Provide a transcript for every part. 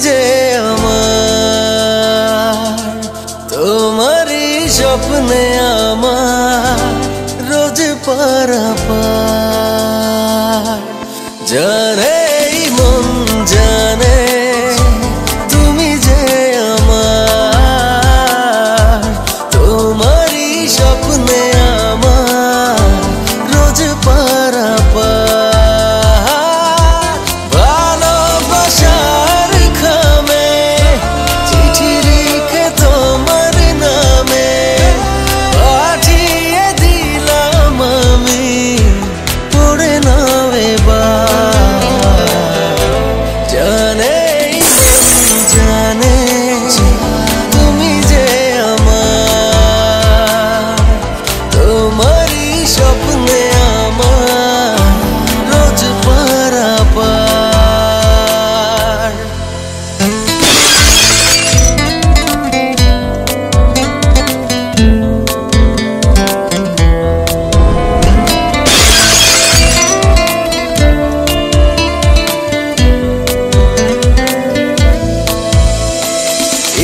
যে আমার, তোমারই স্বপ্নে আমার রোজ পারাপার। জানে মন জানে তুমি যে আমার, তোমারই স্বপ্নে আমার রোজ পারাপার। ভালোবাসার খামে চিঠি লিখে তোমার নামে পাঠিয়ে দিলাম আমি, পড়ে নাও এবার। জানে জানে তুমি যে আমার, তোমারই স্বপ্নে আমার রোজ পারাপার।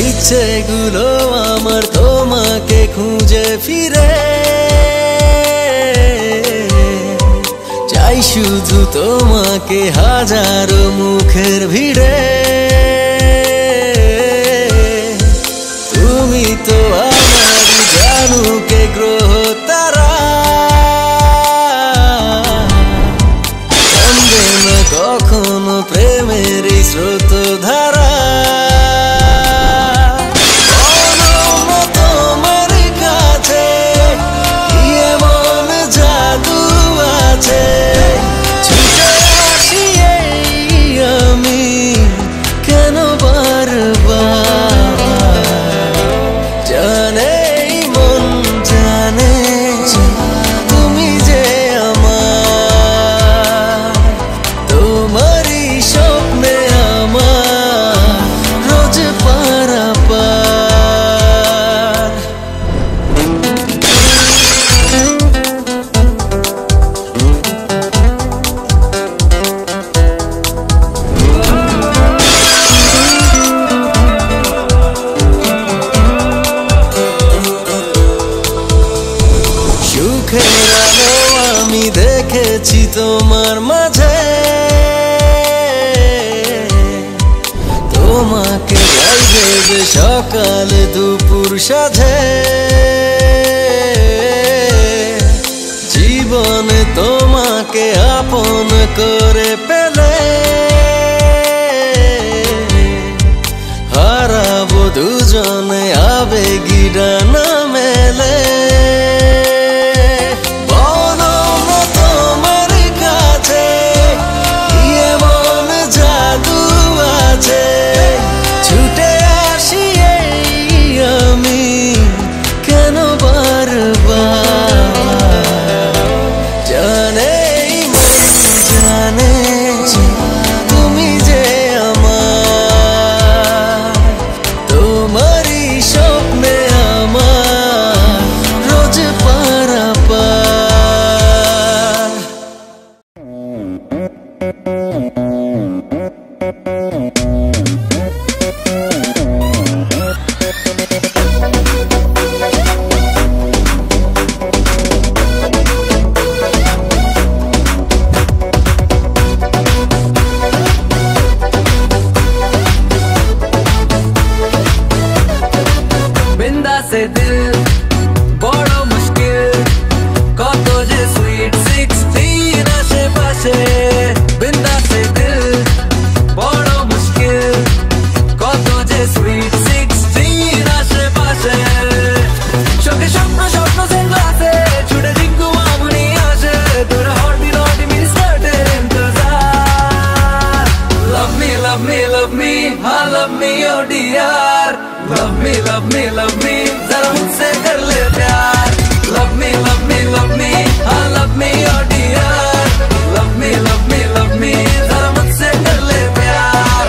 ইচ্ছেগুলো আমার তোমাকে খুঁজে ফিরে, চাই শুধু তোমাকে হাজারো মুখের ভিড়ে। তুমি তো আমার জানুকে গ্রহ তারা, থামবে না কখনো প্রেমের এই স্রোত ধারা। ছুটে আসি আমি কেন বারবার। জানে মন জানে তুমি যে আমার, তোমারই স্বপ্নে আমার রোজ পারাপার। সুখের আলো আমি দেখেছি তোমার মাঝে, তোমাকে গাই দেবে সকাল দুপুর সাঝে। জীবনে তোমাকে আপন করে পেলে হারাবো দুজনে আবেগী ডানা মেলে। ছুটে আসি আমি কেন বারবার। জানে মন জানে তুমি যে আমার, তোমারই স্বপ্নে আমার রোজ পারাপার। से दिल बड़ो मुश्किल कत जे स्वीट 16 आशेपाशे बिंदा से दिल बड़ो मुश्किल कत जे स्वीट 16 आशेपाशे शोके स्वप्न स्वप्न सेंग्लासे छुड़े जिंकु आमुनी आशे तोर हार्ट बीट स्टार्टेड इंतजार love me love me love me हाँ love me oh dear love me love me love me जरा मुझसे कर ले प्यार love me love me love me हाँ love me oh dear love me love me love me जरा मुझसे कर ले प्यार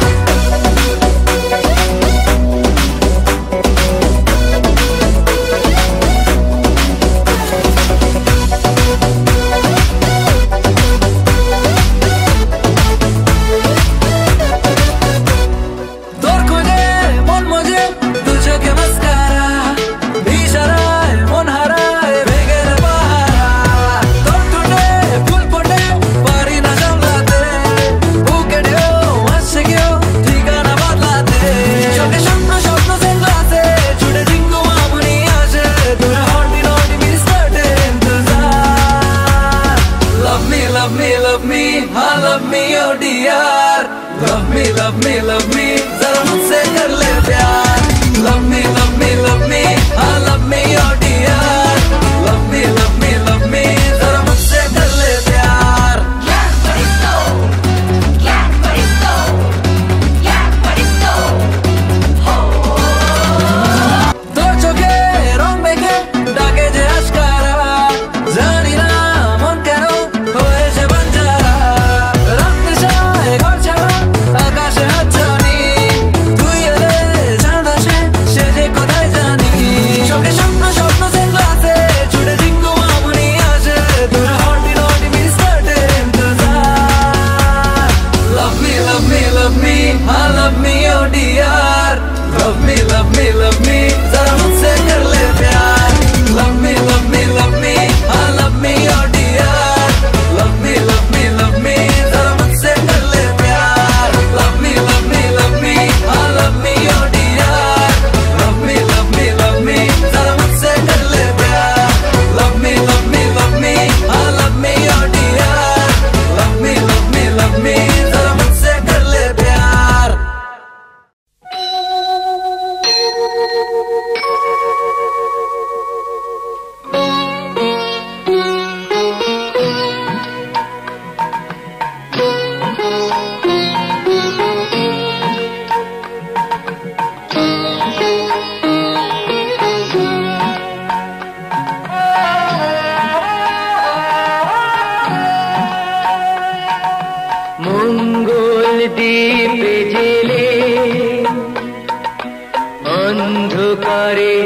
অন্ধকারে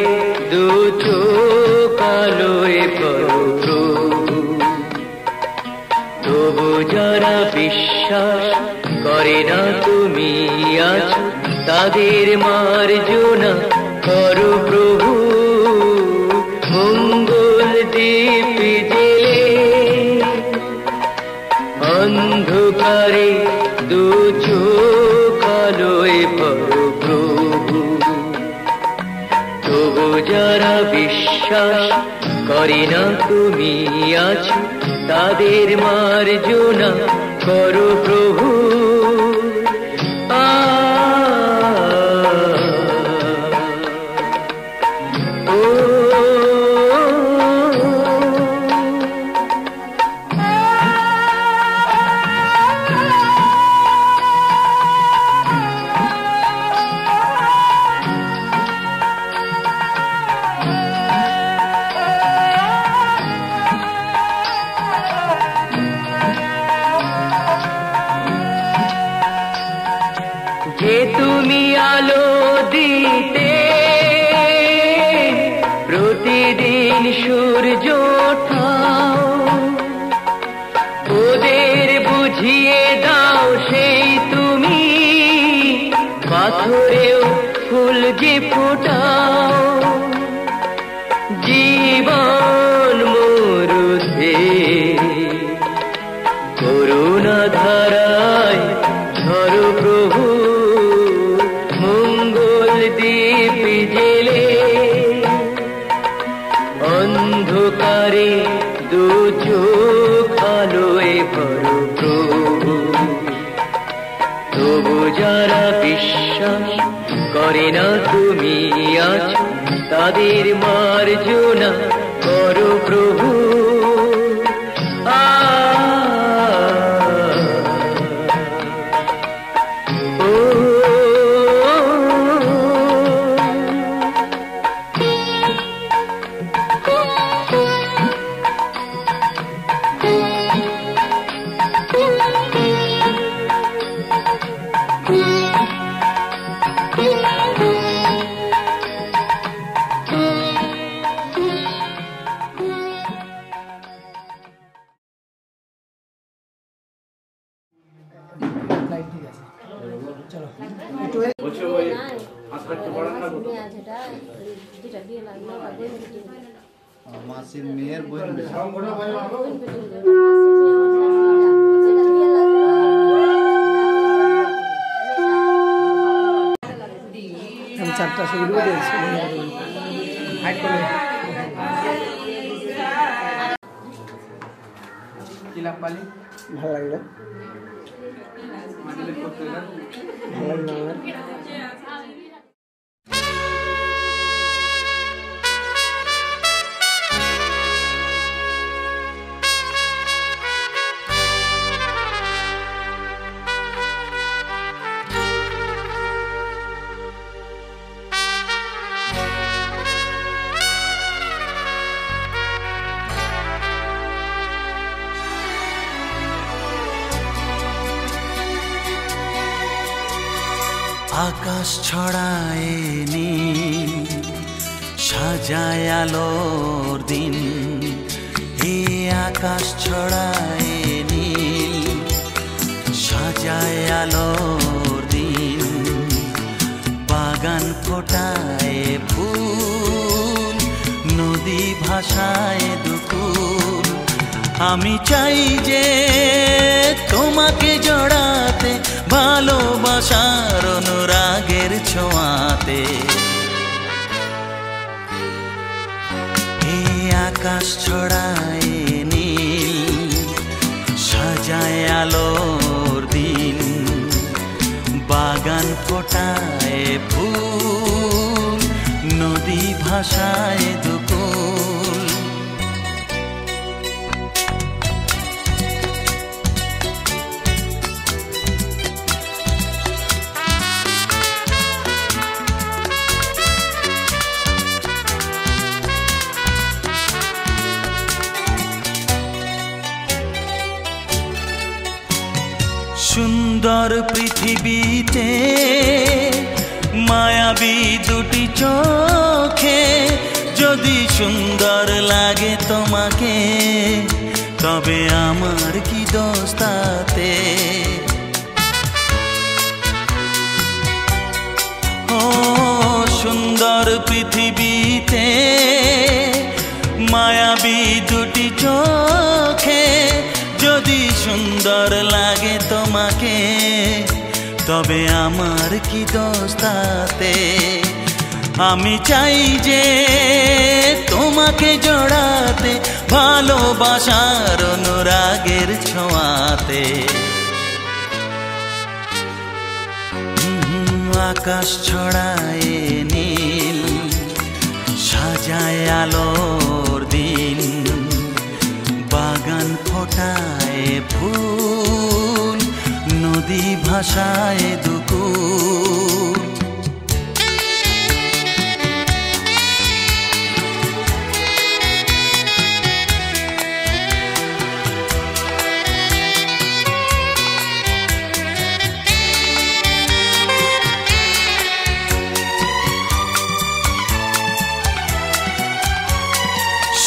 দু চোখ আলোয় প্রভু, তবু যারা বিশ্বাস করে না তুমি আছো, তাদের মার্জনা করো প্রভু। মঙ্গল দীপ জেলে অন্ধকারে দু চোখ আলোয় প্রভু, তবু যারা বিশ্বাস করে না তুমি আছো, তাদের মার্জনা করো প্রভু। যে তুমি আলো দিতে প্রতিদিন সূর্য ওঠাও, ওদের বুঝিয়ে দাও সেই তুমি পাথরেও ফুল যে ফোটাও। জীবন মরুতে করুণা ধারায় ধরো প্রভু, মঙ্গল দীপ জেলে অন্ধকারে দু চোখ আলোয় ভরো প্রভু। তবু যারা বিশ্বাস করে না তুমি আছো, তাদের মার্জনা করো প্রভু। মাসির মেয়ের বই চারটা শুরু দিয়েছি হাইট করে কিলাপ পালি ভালো লাগলো, ভালো লাগলো। আকাশ ছড়ায় নীল সাজায় আলোর দিন, এই আকাশ ছড়ায় নীল সাজায় আলোর দিন। বাগান ফোটায় ফুল, নদী ভাষায় দুকুল। আমি চাই যে তোমাকে জড়াতে, ভালোবাসার অনুরাগের ছোঁয়াতে। এই আকাশ ছড়ায় নীল সাজায় আলোর দিন। বাগান ফোটায় ফুল, নদী ভাষায় দুকুল। সুন্দর পৃথিবীতে মায়াবী দুটি চোখে যদি সুন্দর লাগে তোমাকে, তবে আমার কি দোষ তাতে? ও সুন্দর পৃথিবীতে মায়াবী দুটি চোখে যদি সুন্দর লাগে তোমাকে, তবে আমার কি দোষ তাতে? আমি চাই যে তোমাকে জড়াতে, ভালোবাসার অনুরাগের ছোঁয়াতে। আকাশ ছড়ায় নীল, সাজায় আলোর দিন, বাগান ফোটায় ফুল, নদী ভাষায় দুকুল।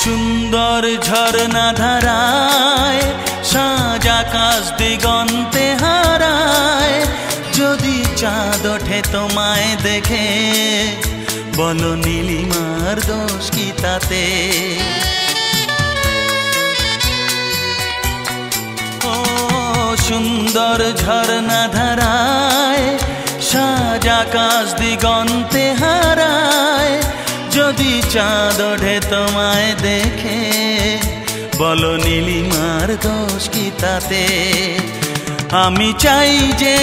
সুন্দর ঝরনা ধারায় সাজ আকাশ দিগন্তে হারায়, যদি চাঁদ ওঠে তোমায় দেখে, বলো নীলিমার দোষ কি তাতে? ও সুন্দর ঝরনা ধারায় সাজ আকাশ দিগন্তে হারায়, যদি চাঁদ ওঠে তোমায় দেখে, বলো নীলিমার দোষ কি তাতে? আমি চাই যে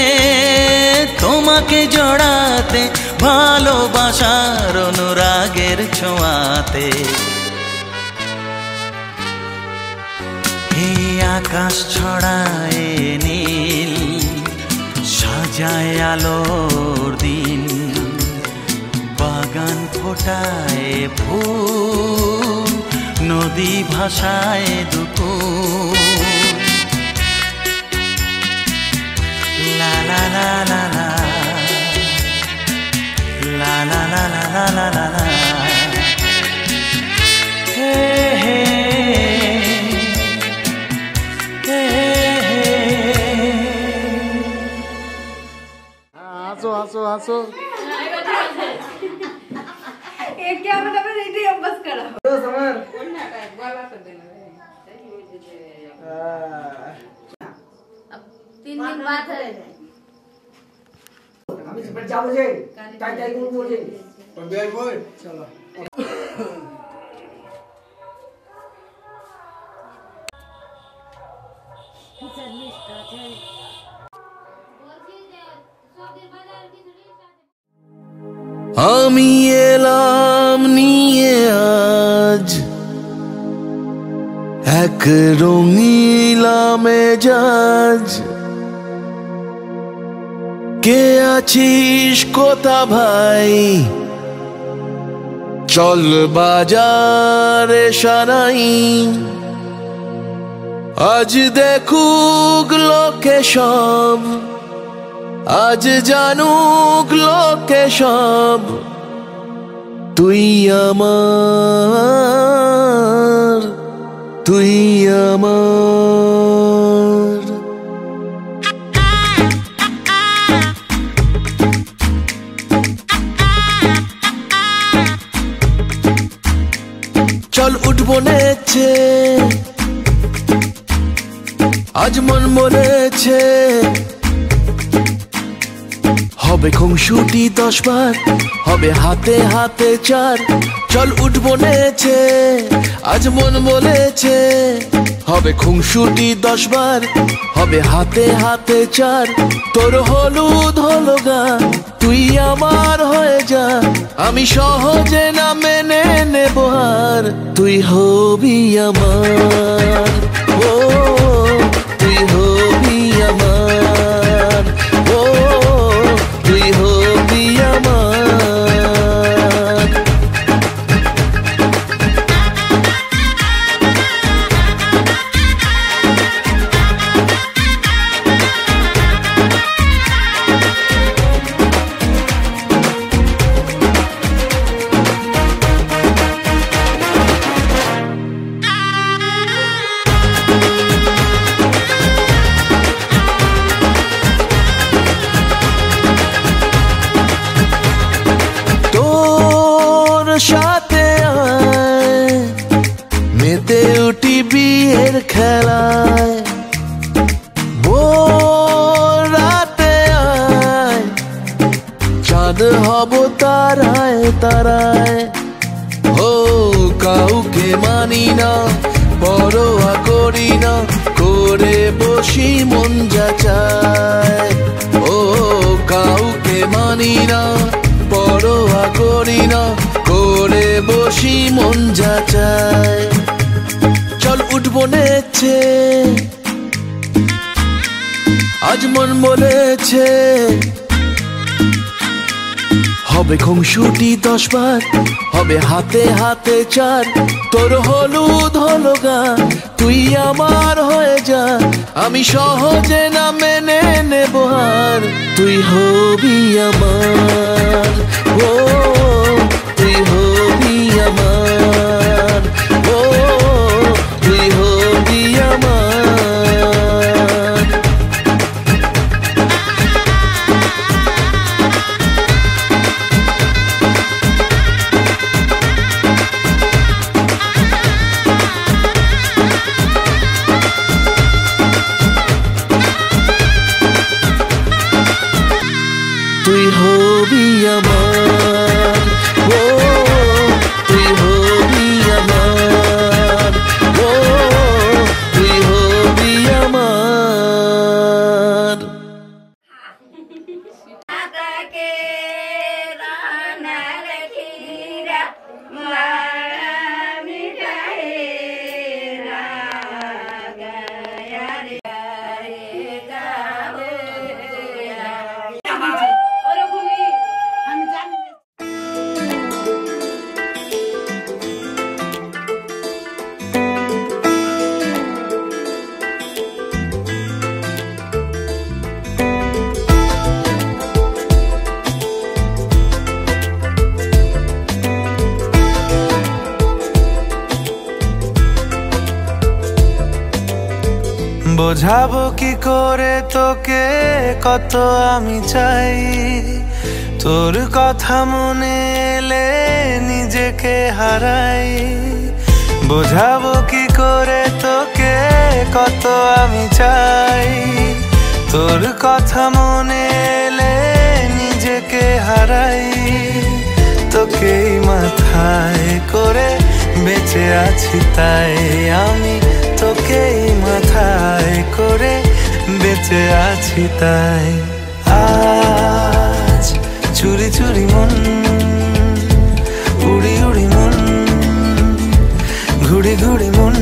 তোমাকে জড়াতে, ভালোবাসার অনুরাগের ছোঁয়াতে। এই আকাশ ছড়ায় নীল, সাজায় আলোর দিন, বাগান ফোটায় ফুল, নদী ভাষায় দুকুল। লা লা লা লা লা, লা লা লা লা লা লা লা, হে হে হে হে। হাসো হাসো হাসো। क्या मतलब रेडी बस करा तो समर 3 दिन बाद है আমি সেটা যাবো যে তাই তাই বলবো যে বের বই চলো। আমি এলাম নিয়ে আজ এক রঙিলা মেজাজ, কে আছিস কোথা ভাই, চল বাজারে সারাই, আজ দেখুক লোকে সব, আজ জানুক লোকে সব, তুই আমার, তুই আমার। চল উঠবো নেচে, আজ মন বলেছে, হবে খুংসুটি 10 বার, হবে হাতে হাতে 4, চল উঠবো নেচে, আজ মন বলেছে, হবে খুংসুটি 10 বার, হবে হাতে হাতে 4, তোর হলুদ হলো গা, তুই আমার হয়ে যা, আমি সহজে না মেনে নেব আর, তুই হবি আমার, ও তুই হবি আমার, ও তুই হবি আমার। খেলায় রাতে আয় চাঁদ হব তারায় তারায় ও কাউকে মানি না পরোয়া করি না করে বসি মন যা চায় ও কাউকে মানি না পরোয়া করি না করে বসি মন যা চায় চল উঠবো নেছে আজ মন বলেছে হবে খুংসুটি 10 বার হবে হাতে হাতে চার তোর হলুদ হলো গান তুই আমার হয়ে যা আমি সহজে না মেনে নেব আর তুই হবি আমার ও তুই হবি আমার ও তুই হবি আমার তুই হবি আমার ও তুই হবি আমার ও তুই হবি আমার তাকে রানা রেখিরা মারা মিঠাই রাগায়া রে গাবে ওরকমই আমি জানি বোঝাবো কি করে তোকে কত আমি চাই তোর কথা মনে এলে নিজেকে হারাই বোঝাবো কি করে তোকে কত আমি চাই তোর কথা মনে এলে নিজেকে হারাই তোকেই মাথায় করে বেঁচে আছি তাই আমি তোকেই মাথায় করে বেঁচে আছি তাই আজ চুরি চুরি মন উড়ি উড়ি মন ঘুড়ি ঘুড়ি মন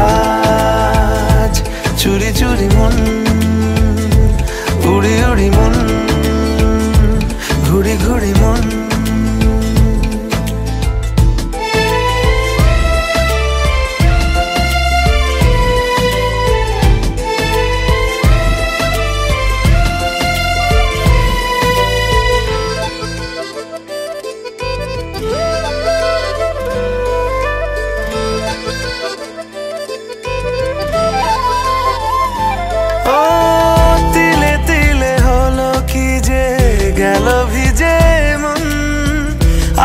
আজ চুরি চুরি মন উড়ি উড়ি মন ঘুড়ি ঘুড়ি মন গেল ভিজে মন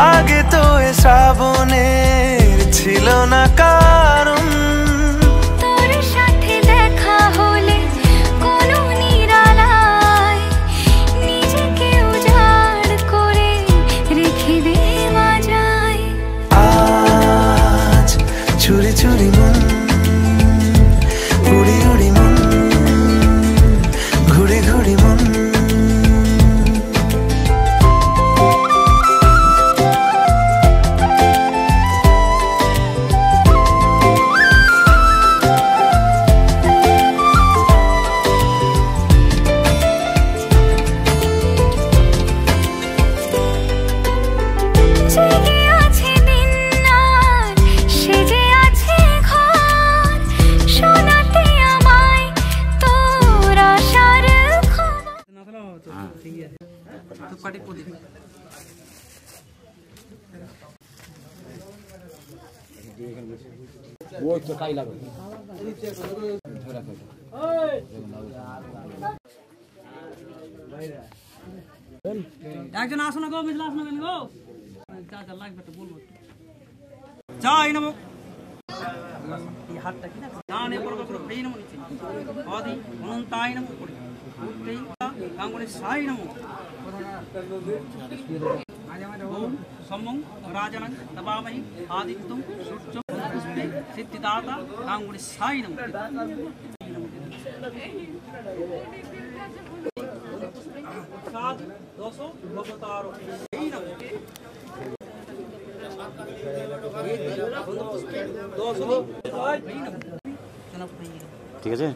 আগে তো এ শ্রাবণের ছিল না কারণ তোর সাথে দেখা হলে কোনো নিরালায় নিজেকে উজাড় করে রেখে দে মাঝায় আজ চুরি চুরি মন উড়ি উড়ি মন ঘুড়ি ঘুড়ি মন একজন আসো না গো মিজলা আসো না গো যা যা লাগবে তো বলবো যা এই নামো এই হাতটা কি না ডানে পরগত ফেই নমো নিচে আদি অনন্তায় নমো করি উঠতেই গাঙ্গুলি সাই নমো ওম সম্মং রাজানং তবামহি আদিত্যং সূর্যং পুষ্পে সিদ্ধিদাতা গাঙ্গুলি সাই নমো সাত দশ ভগতারো এই নমো ঠিক আছে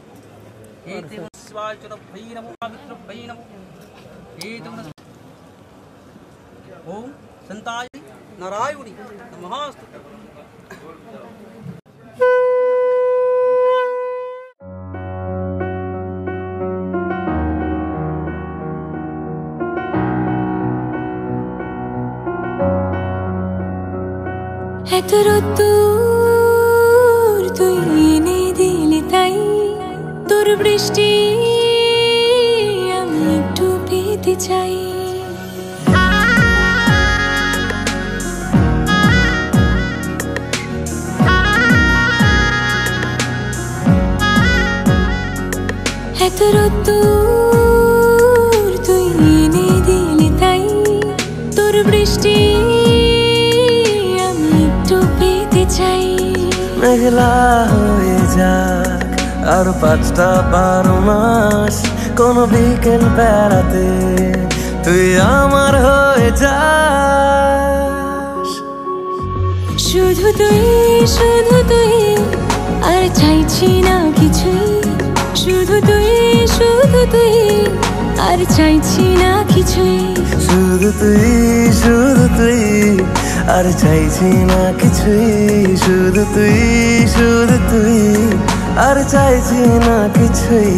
ओम संताय नारायणी नमस्ते এত রোদ্দুর তুই এনে দিলি তাই তোর বৃষ্টি আমি একটু পেতে চাই এত রোদ্দুর তুই এনে দিলি তাই তোর বৃষ্টি মেঘলা হয়ে যাক আর 5টা 12 মাস কোন বিকেল বেড়াতে তুই আমার হয়ে যাস শুধু তুই আর চাইছি না কিছুই শুধু তুই আর চাইছি না কিছুই শুধু তুই আর চাইছি না কিছুই শুধু তুই আর চাইছি না কিছুই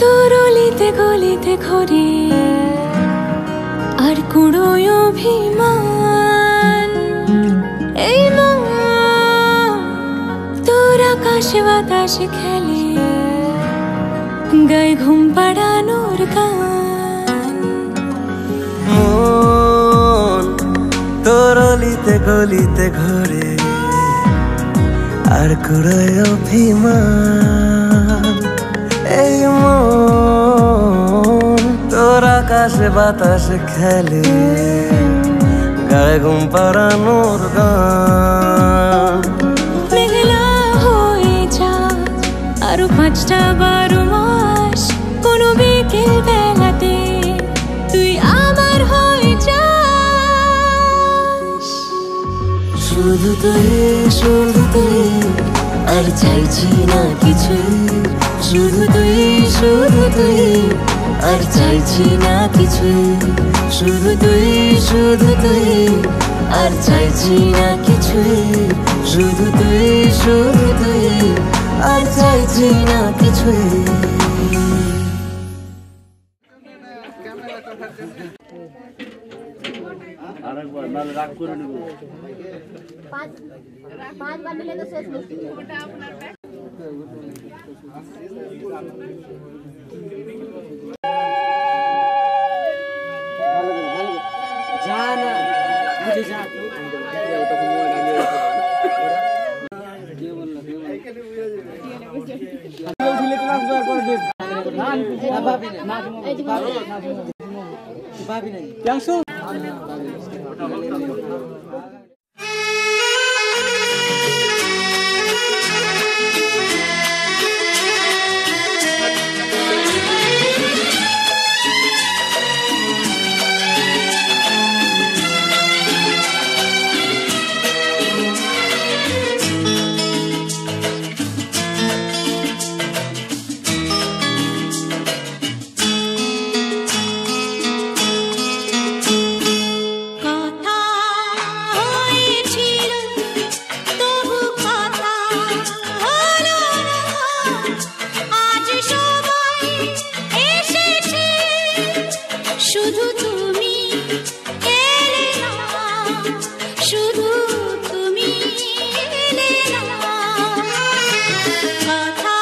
তোর অলিতে গলিতে ঘরে আর কুড়োয় অভিমান এই তোর আকাশে বাতাসে খেলে গায়ে ঘুম পাড়ানোর গান মন তোর অলিতে গলিতে ঘরে আর কুড়োয় অভিমান এই মন তোর আকাশে বাতাসে খেলে গায়ে ঘুম পাড়ানোর গান মেঘলা হয়ে যা আরো 5টা 12 মাস কোনো বিকেল বেলাতে তুই আমার হয়ে যাস শুধু তুই আর চাইছি না কিছুই শুধু তুই আর চাইছি না কিছুই শুধু তুই আর চাইছি না কিছুই শুধু তুই আর চাইছি না কিছুই আরেকবার নালে রাগ করে নেব পাঁচবার নিলে তো শেষ মুশকিল ওটা আপনার जाना मुझे जा শুধু তুমি এলে না কথা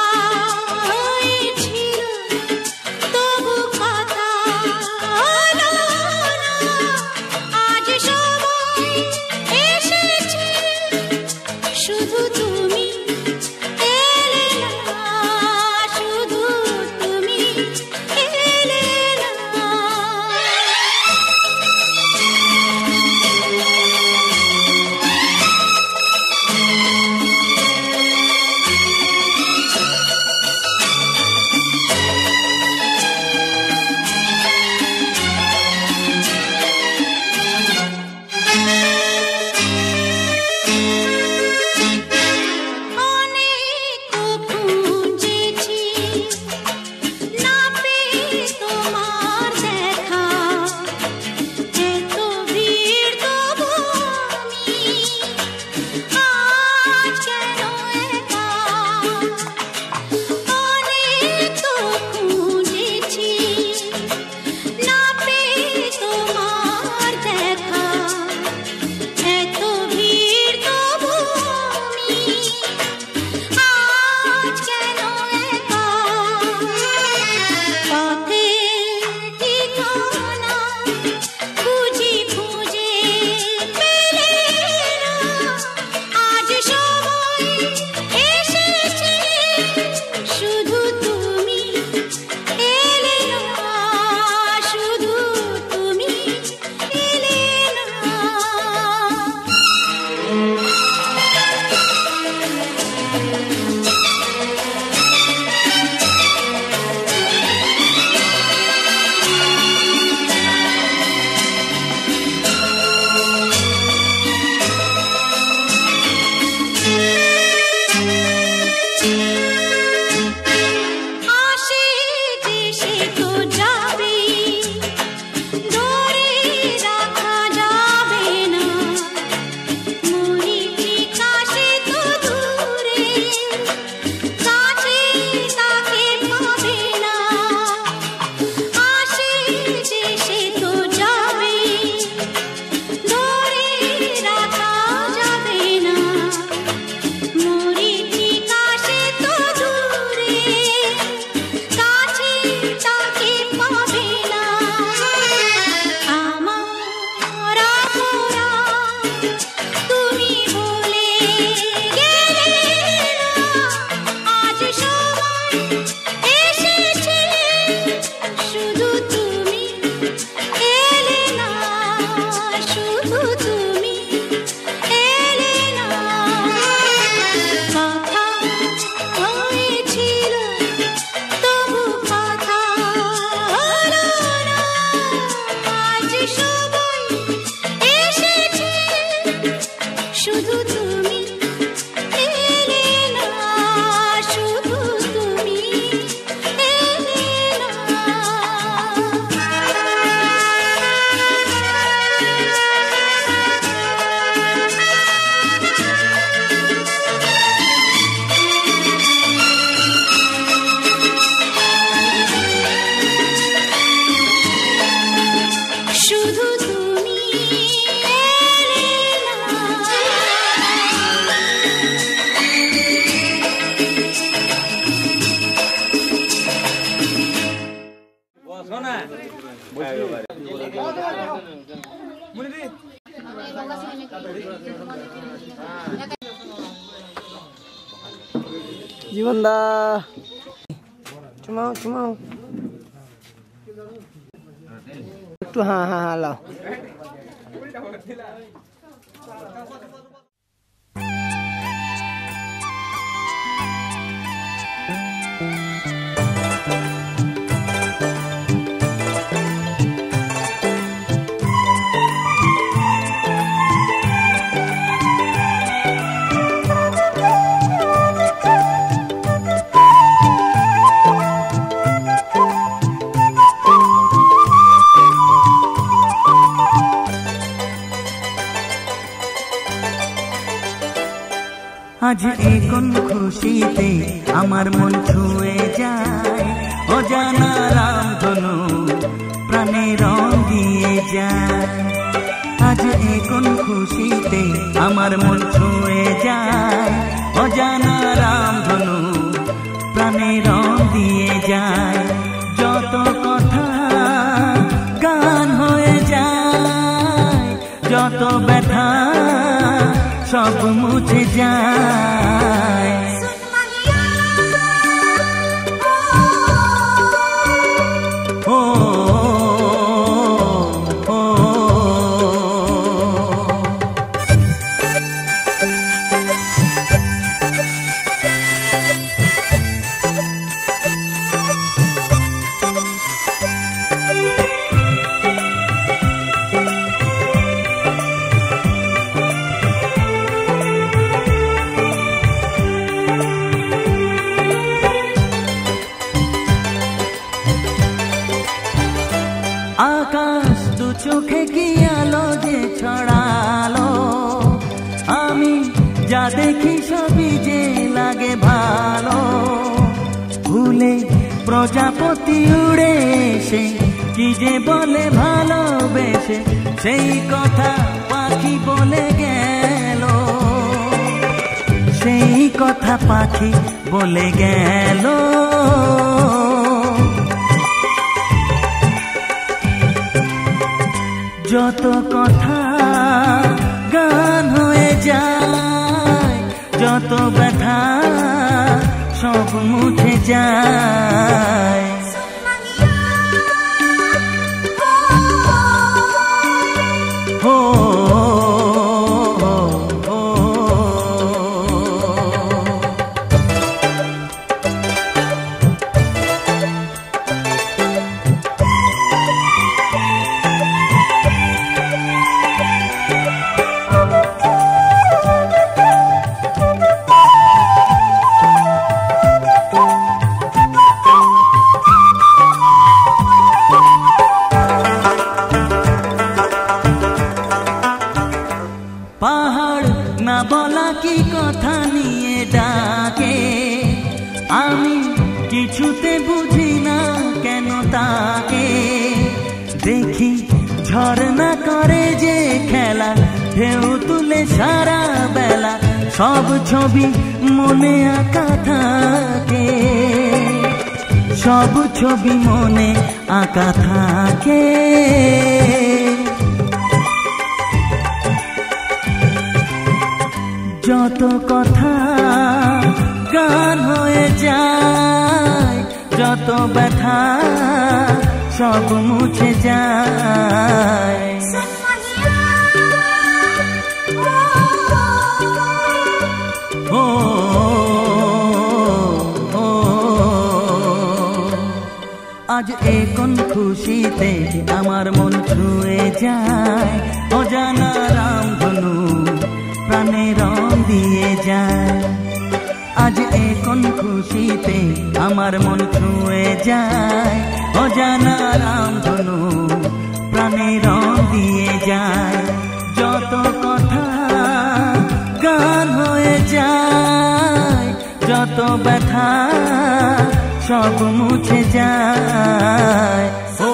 শুধু তুমি এলে না কথা হয়েছিল তবু কথা হলো না আজ সবাই এসেছে শুধু তুমি এলে না শুধু তুমি এলে না শুধু তুমি এলে না জীবন দা চুমাও চুমাও একটু হ্যাঁ হ্যাঁ হ্যাঁ লাও আজ এখন খুশিতে আমার মন ছুঁয়ে যায় অজানা রামধনু প্রাণে রং দিয়ে যায় আজ এখন খুশিতে আমার মন ছুঁয়ে যায় অজানা রামধনু প্রাণে রং দিয়ে যায় যত কথা গান হয়ে যায় যত ব্যথা সব মুছে যায় ও ও আকাশ দু চোখে কি আলো যে ছড়ালো আমি যা দেখি সবই যে লাগে ভালো ভুলে প্রজাপতি উড়ে এসে কি যে বলে ভালোবেসে সেই কথা পাখি বলে গেল সেই কথা পাখি বলে গেল যত কথা গান হয়ে যায় যত ব্যথা সব মুছে যায় ও পাহাড় না বলা কি কথা নিয়ে ডাকে আমি কিছুতে বুঝি না কেন তাকে দেখি ঝর্ণা করে যে খেলা ঢেউ তুলে সারা বেলা সব ছবি মনে আঁকা থাকে সব ছবি মনে আঁকা থাকে যত কথা গান হয়ে যায় যত ব্যথা সব মুছে যায় আজ এ কোন খুশিতে আমার মন ছুঁয়ে যায়, অজানা রামধনু প্রাণে রং দিয়ে যায়। আজ এ কোন খুশিতে আমার মন ছুঁয়ে যায়, অজানা রামধনু প্রাণে রং দিয়ে যায়। যত কথা গান হয়ে যায়, যত ব্যথা সব মুছে যায়। ও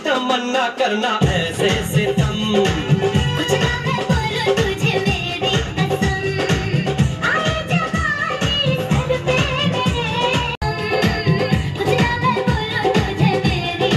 तमन्ना करना ऐसे सितम, कुछ ना मैं बोलूं तुझे मेरी कसम, आए जवानी सर पे मेरे, कुछ ना मैं बोलूं तुझे मेरी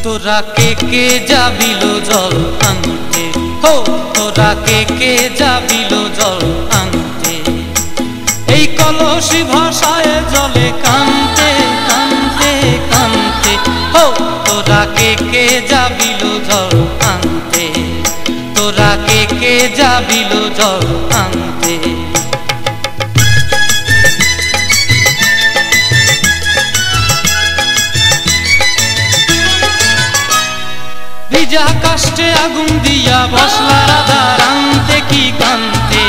তোরা কে যাবিলো জল আনতে, হো তোরা কে যাবিলো জল আনতে, এই কলসি ভাষায় জলে কানতে কানতে কানতে, হো তোরা কে যাবিলো জল আনতে, তোরা কে যাবিলো জল আনতে। ভিজা কাষ্টে আগুন দিয়া বসলা রাধা রান্তে কি কান্তে,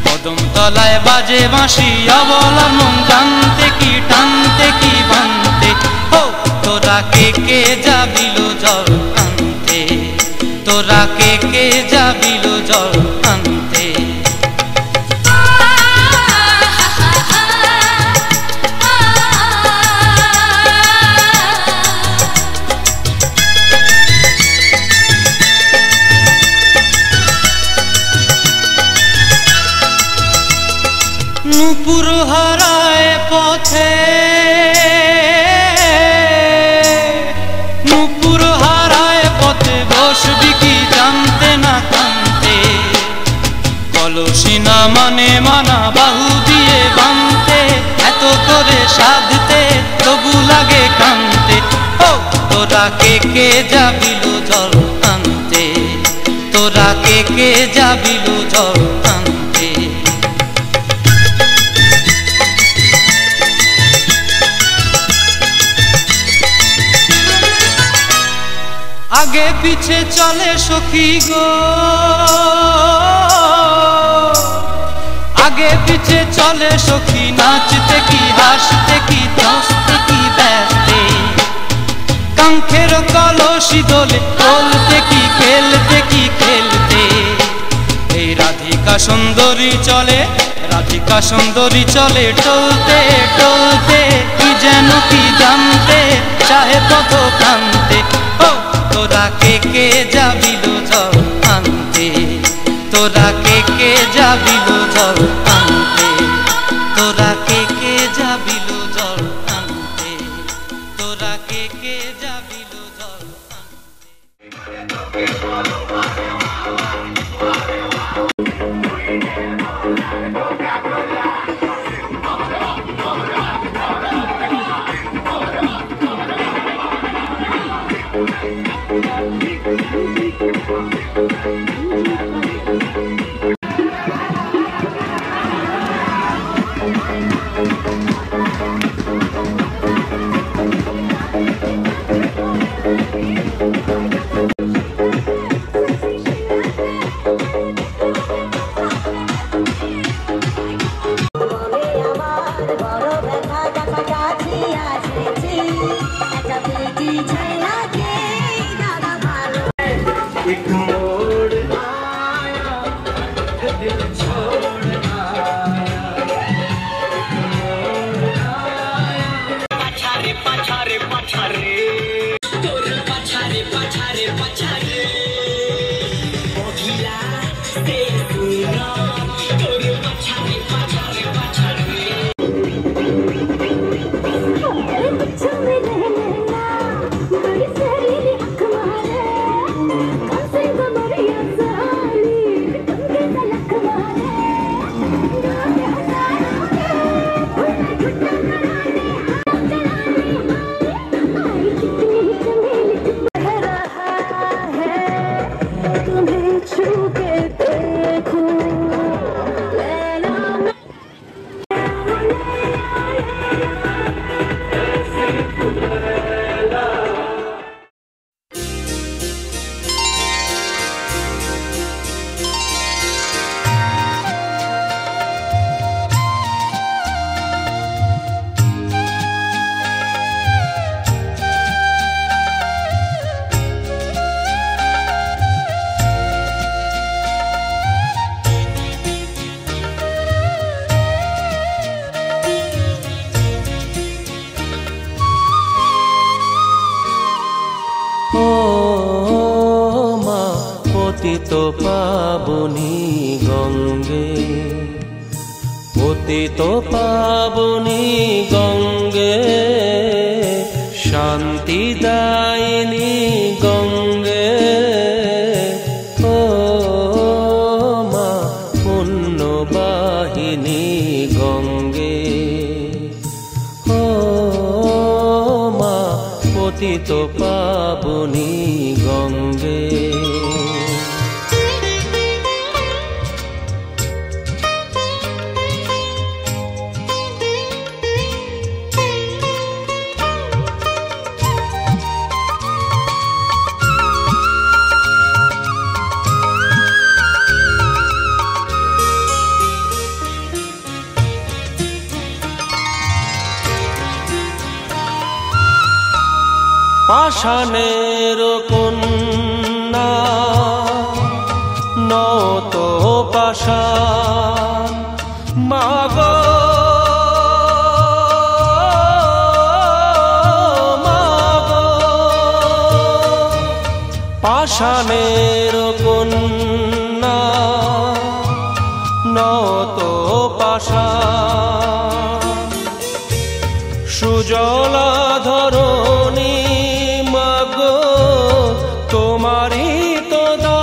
কদম তলায় বাজে বাঁশি অবলার মন জানতে কি টানতে কি বানতে, হো তোরা কে যাবিলো জল আনতে, তোরা কে যাবিলো জল আনতে। নূপুর হারায় পথে, নূপুর হারায় পথে বসবি কি জানতে না কানতে, কলসি না মানে মানা বাহু দিয়ে বানতে, এত করে সাধতে তবু লাগে কানতে, ও তোরা কে যাবিলো জল আনতে, তোরা কে যাবিলো জল আনতে। আগে পিছে চলে সখী গো, আগে পিছে চলে সখী, নাচতে কি হাসতে কি হাসতে কি ব্যস্তে, কাঙ্ক্ষের কলসি দোলে বলতে কি খেলতে কি খেলতে, এই রাধিকা সুন্দরী চলে রাধিকা সুন্দরী চলে টলতে টলতে, কি যেন কি জানতে চাহে পথ প্রান্তে। ও তোরা কে কে যাবিল জল আনতে, তোরা কে কে যাবিল জল আনতে, তোরা কে কে যাবিল জল আনতে, তোরা কে কে যাবিল জল পতিত পাবনী গঙ্গে, পতিত পাবনী গঙ্গে, শান্তি দায়িনী গঙ্গে। ও মা পুণ্যবাহিনী গঙ্গে, ও মা পতিত পাবনী গঙ্গে। পাষাণের কন্যা নত পাষাণ মাগো, মাগো পাষাণের কন্যা নত পাষাণ, সুজলা ধরণী মাগো তোমারই তো দান।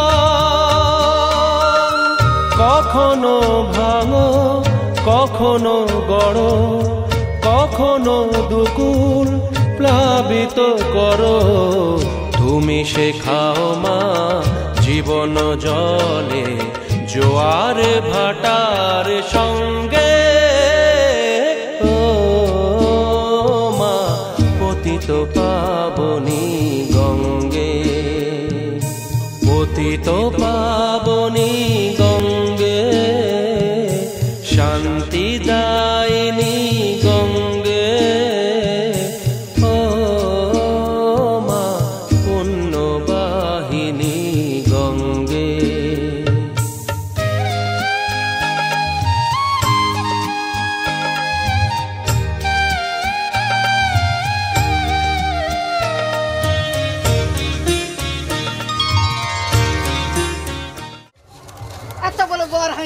কখনো ভাঙো কখনো গড়ো, কখনো দুকুল প্লাবিত করো, তুমি শেখাও মা জীবন জলে জোয়ার ভাটার সঙ্গে। ও মা পতিত পাবনী গঙ্গে, পতিত পাবনী গঙ্গে, শান্তি দায়িনী গঙ্গে। ও মা পুণ্যবাহিনী গঙ্গে।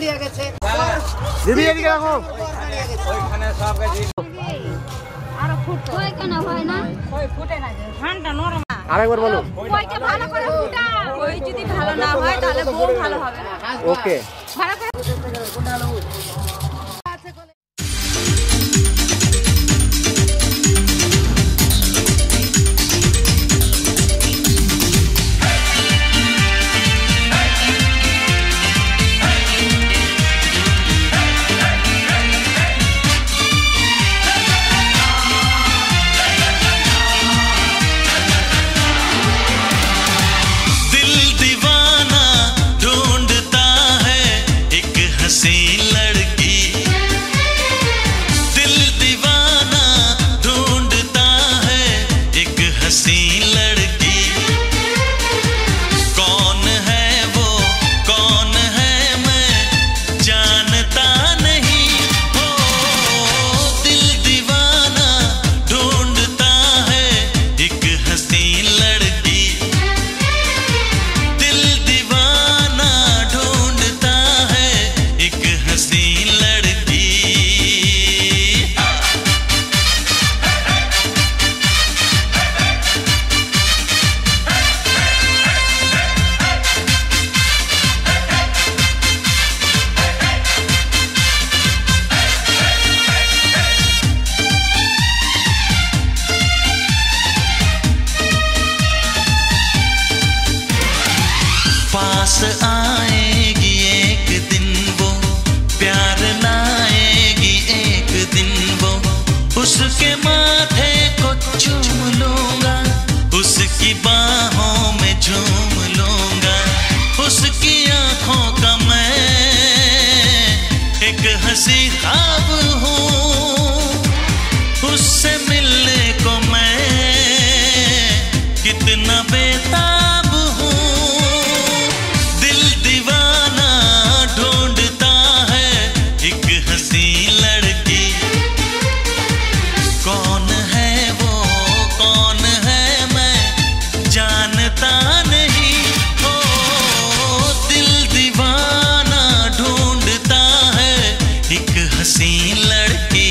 দাঁড়িয়ে গেছে দিদি এদিকে রাখো ওইখানে সব গেছে আর ফুট কই কেন হয় না কই ফুটে না ঠান্ডা নরম আরেকবার বলো কইটা ভালো করে ফুটা কই যদি ভালো না হয় তাহলে বউ ভালো হবে না ওকে ভালো করে आएगी एक दिन वो प्यार लाएगी एक दिन वो उसके माथे को चूम लूंगा उसकी बाहों में झूम लूंगा उसकी आंखों का मैं एक हंसी ख्वाब हूँ उससे मिलने को मैं कितना बेताब हूँ दिल दीवाना ढूंढता है एक हंसी लड़की कौन है वो कौन है मैं जानता नहीं ओ दिल दीवाना ढूंढता है एक हंसी लड़की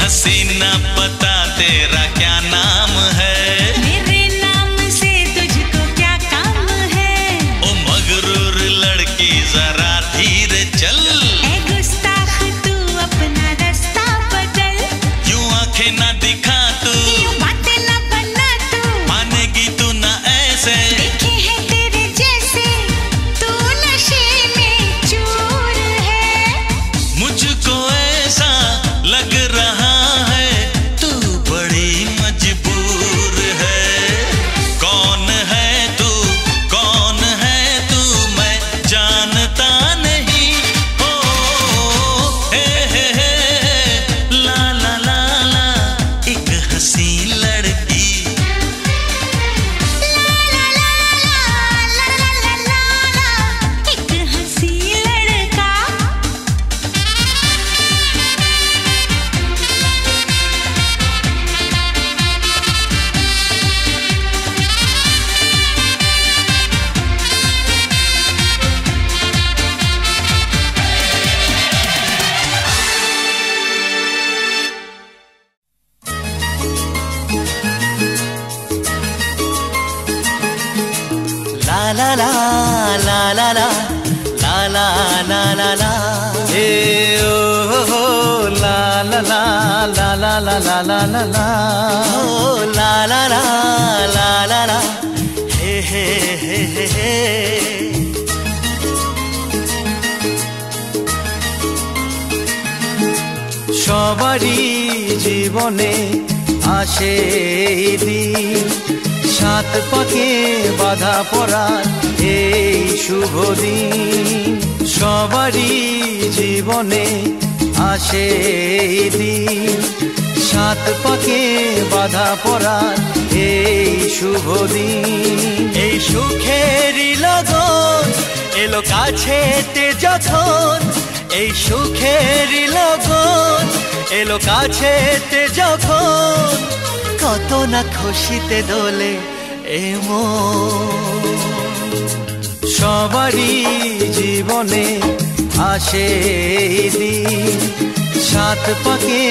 हसीना पता तेरा क्या नाम है मेरे नाम से तुझको क्या काम है ओ मगरूर लड़की जरा धीरे चल ए गुस्ताख तू अपना रास्ता बदल यूं आंखें ना दिखा तू यूं बातें ना बना तू मानेगी तू ना ऐसे देखे हैं तेरे जैसे तू नशे में चूर है मुझको ऐसा लग रहा है तू बड़ी मजबूर है कौन है तू मैं जानता नहीं ओ हे ला ला ला ला एक हंसी लड़की la la la la la la la la la hey oh la la la la la la la la la la oh la la la la la la hey hey hey hey সবারই জীবনে আসে দিন সাত পাকে বাধা পড়ার এই শুভ দিন সবারই জীবনে আসে দিন সাত পাকে বাধা পড়ার এই শুভ দিন এই সুখেরই লগন এলো কাছেতে যখন এই সুখেরই লগন এলো কাছেতে যখন কত না খুশিতে দোলে এমন সবারই জীবনে আসে দিন সাত পাকে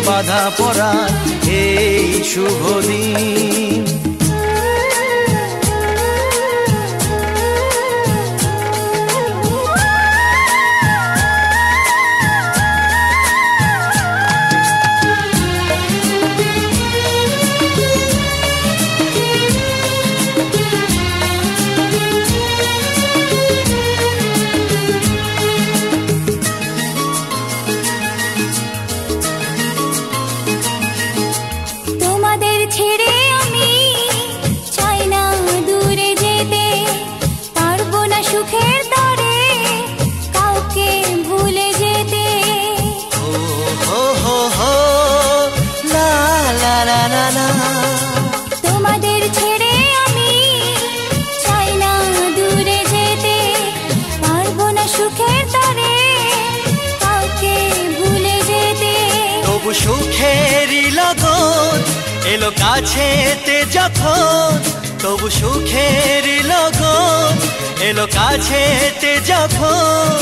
বাধা পড়ার এই শুভ দিন তোমাদের ছেড়ে আমি চাই না দূরে যেতে পারবো না সুখের তরে কাউকে ভুলে যেতে তবু সুখেরই লগন এলো কাছেতে যখন তবু সুখেরই লগন এলো কাছেতে যখন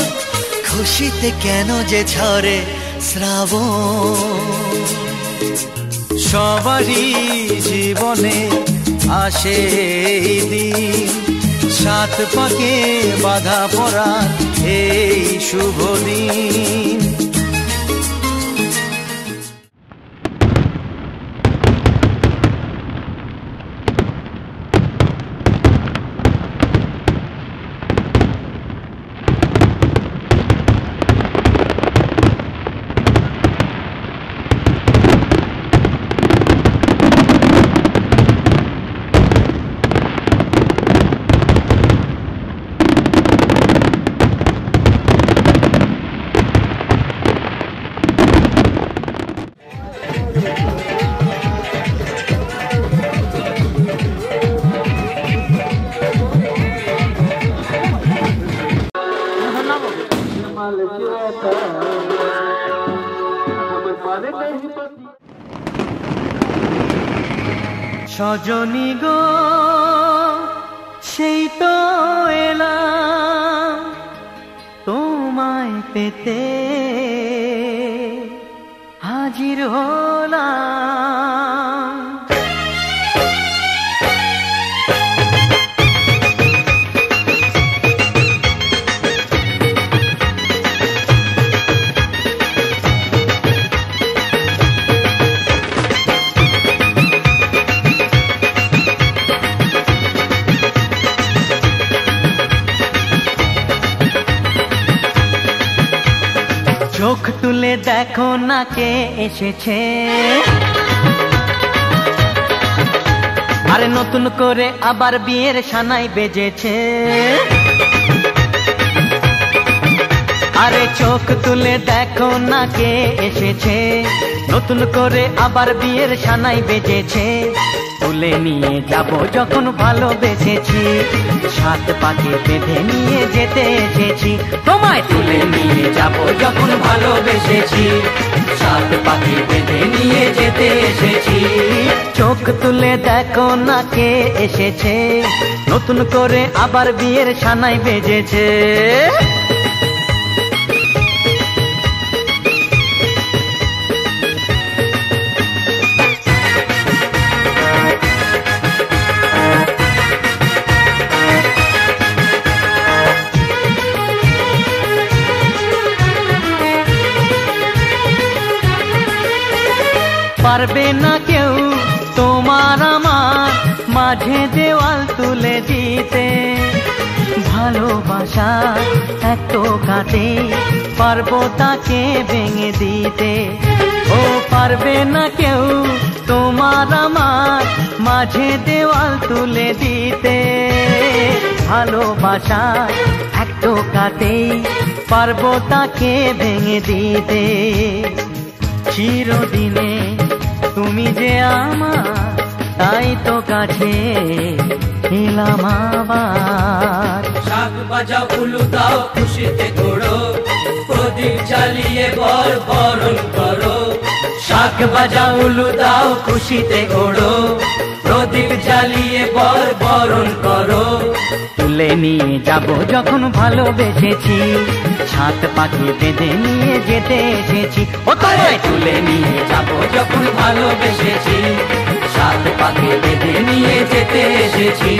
খুশিতে কেন যে ঝরে শ্রাবণ সবারই জীবনে আসে দিন সাত পাকে বাধা পড়ার এই শুভ দিন সজনী গো সেই তো এলাম তোমায় পেতে হাজির হলাম চোখ তুলে দেখো না কে এসেছে আরে নতুন করে আবার বিয়ের সানাই বেজেছে আরে চোখ তুলে দেখো না কে এসেছে নতুন করে আবার বিয়ের সানাই বেজেছে তুলে নিয়ে যাব যখন ভালোবেসেছি সাত পাকে বেঁধে নিয়ে যেতে এসেছি তোমায় তুলে নিয়ে যাব যখন ভালোবেসেছি সাত পাকে বেঁধে নিয়ে যেতে এসেছি চোখ তুলে দেখো না কে এসেছে নতুন করে আবার বিয়ের সানাই বেজেছে মাঝে দেওয়াল তুলে দিতে। ভালোবাসা এক টোকাতে পারবো তাকে ভেঙে দিতে। ও পারবে না কেউ তোমার আমার মাঝে দেওয়াল তুলে দিতে। ভালোবাসা এক টোকাতেই পারবো তাকে ভেঙে দিতে। চিরদিনে তুমি যে আমার, তাই তো কাছে এলাম আবার। শাক বাজাও উলু দাও খুশিতে ঘোড়ো, প্রদীপ জ্বালিয়ে বরণ করো। শাক বাজাও উলু দাও খুশিতে ওড়ো, প্রদীপ জ্বালিয়ে বরণ করো। তুলে নিয়ে যাব যখন ভালোবেসেছি, সাত পাখি বেঁধে নিয়ে যেতে এসেছি। ও তোমায় তুলে নিয়ে যাব যখন ভালোবেসেছি, সাত পাখি বেঁধে নিয়ে যেতে এসেছি।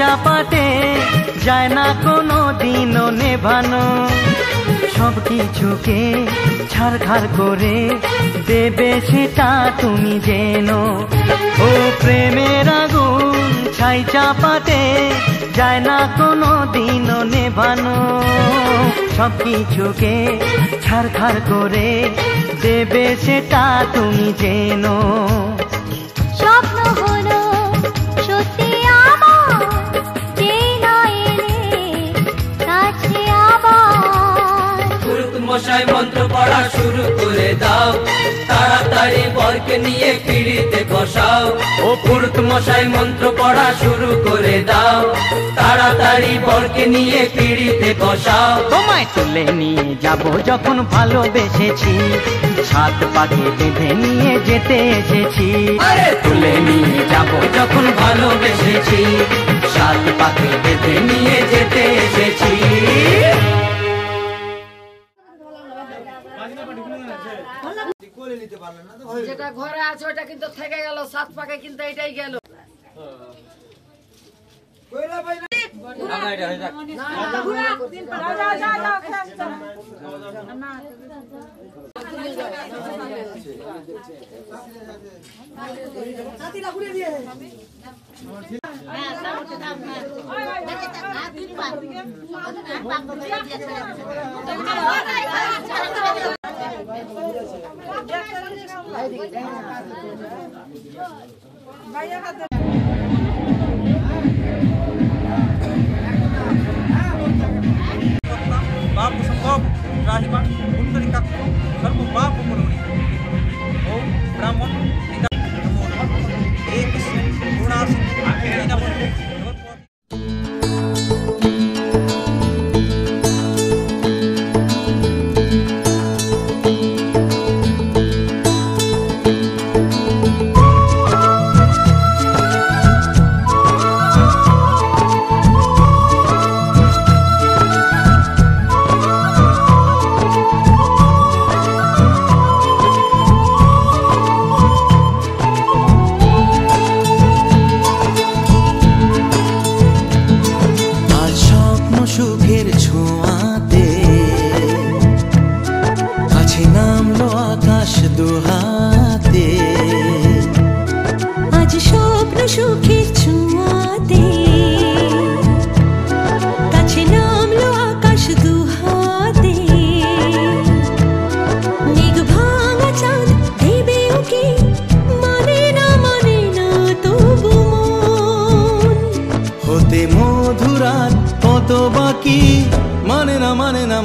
চাপাতে যায় না কোনো দিনও নেভানো, সব কিছুকে ছাড়খাড় করে দেবে সেটা তুমি জেনো। ও প্রেমের আগুন ছাই চাপাতে যায় না কোনো দিনও নেভানো, সব কিছুকে ছাড়খাড় করে দেবে সেটা তুমি জেনো। স্বপ্ন হলো সত্যি মশাই মন্ত্র পড়া শুরু করে দাও, তাড়াতাড়ি বরকে নিয়ে পিড়িতে বসাও। ও পুরুত মশাই মন্ত্র পড়া শুরু করে দাও, তাড়াতাড়ি বরকে নিয়ে পিড়িতে বসাও। তোমায় তুলে নিয়ে যাব যখন ভালোবেসেছি, সাত পাখি বেঁধে নিয়ে যেতে এসেছি। তুলে নিয়ে যাব যখন ভালোবেসেছি, সাত পাখি বেঁধে নিয়ে যেতে এসেছি। যেটা ঘরে আছে ওটা কিন্তু থেকে গেল, সাত পাকে কিন্তু এটাই গেল। बापू संभव राहिबा कुंडली का सर्व बापू करोनी ओम ब्राह्मण पिता नमो नमः एक गुणास नमो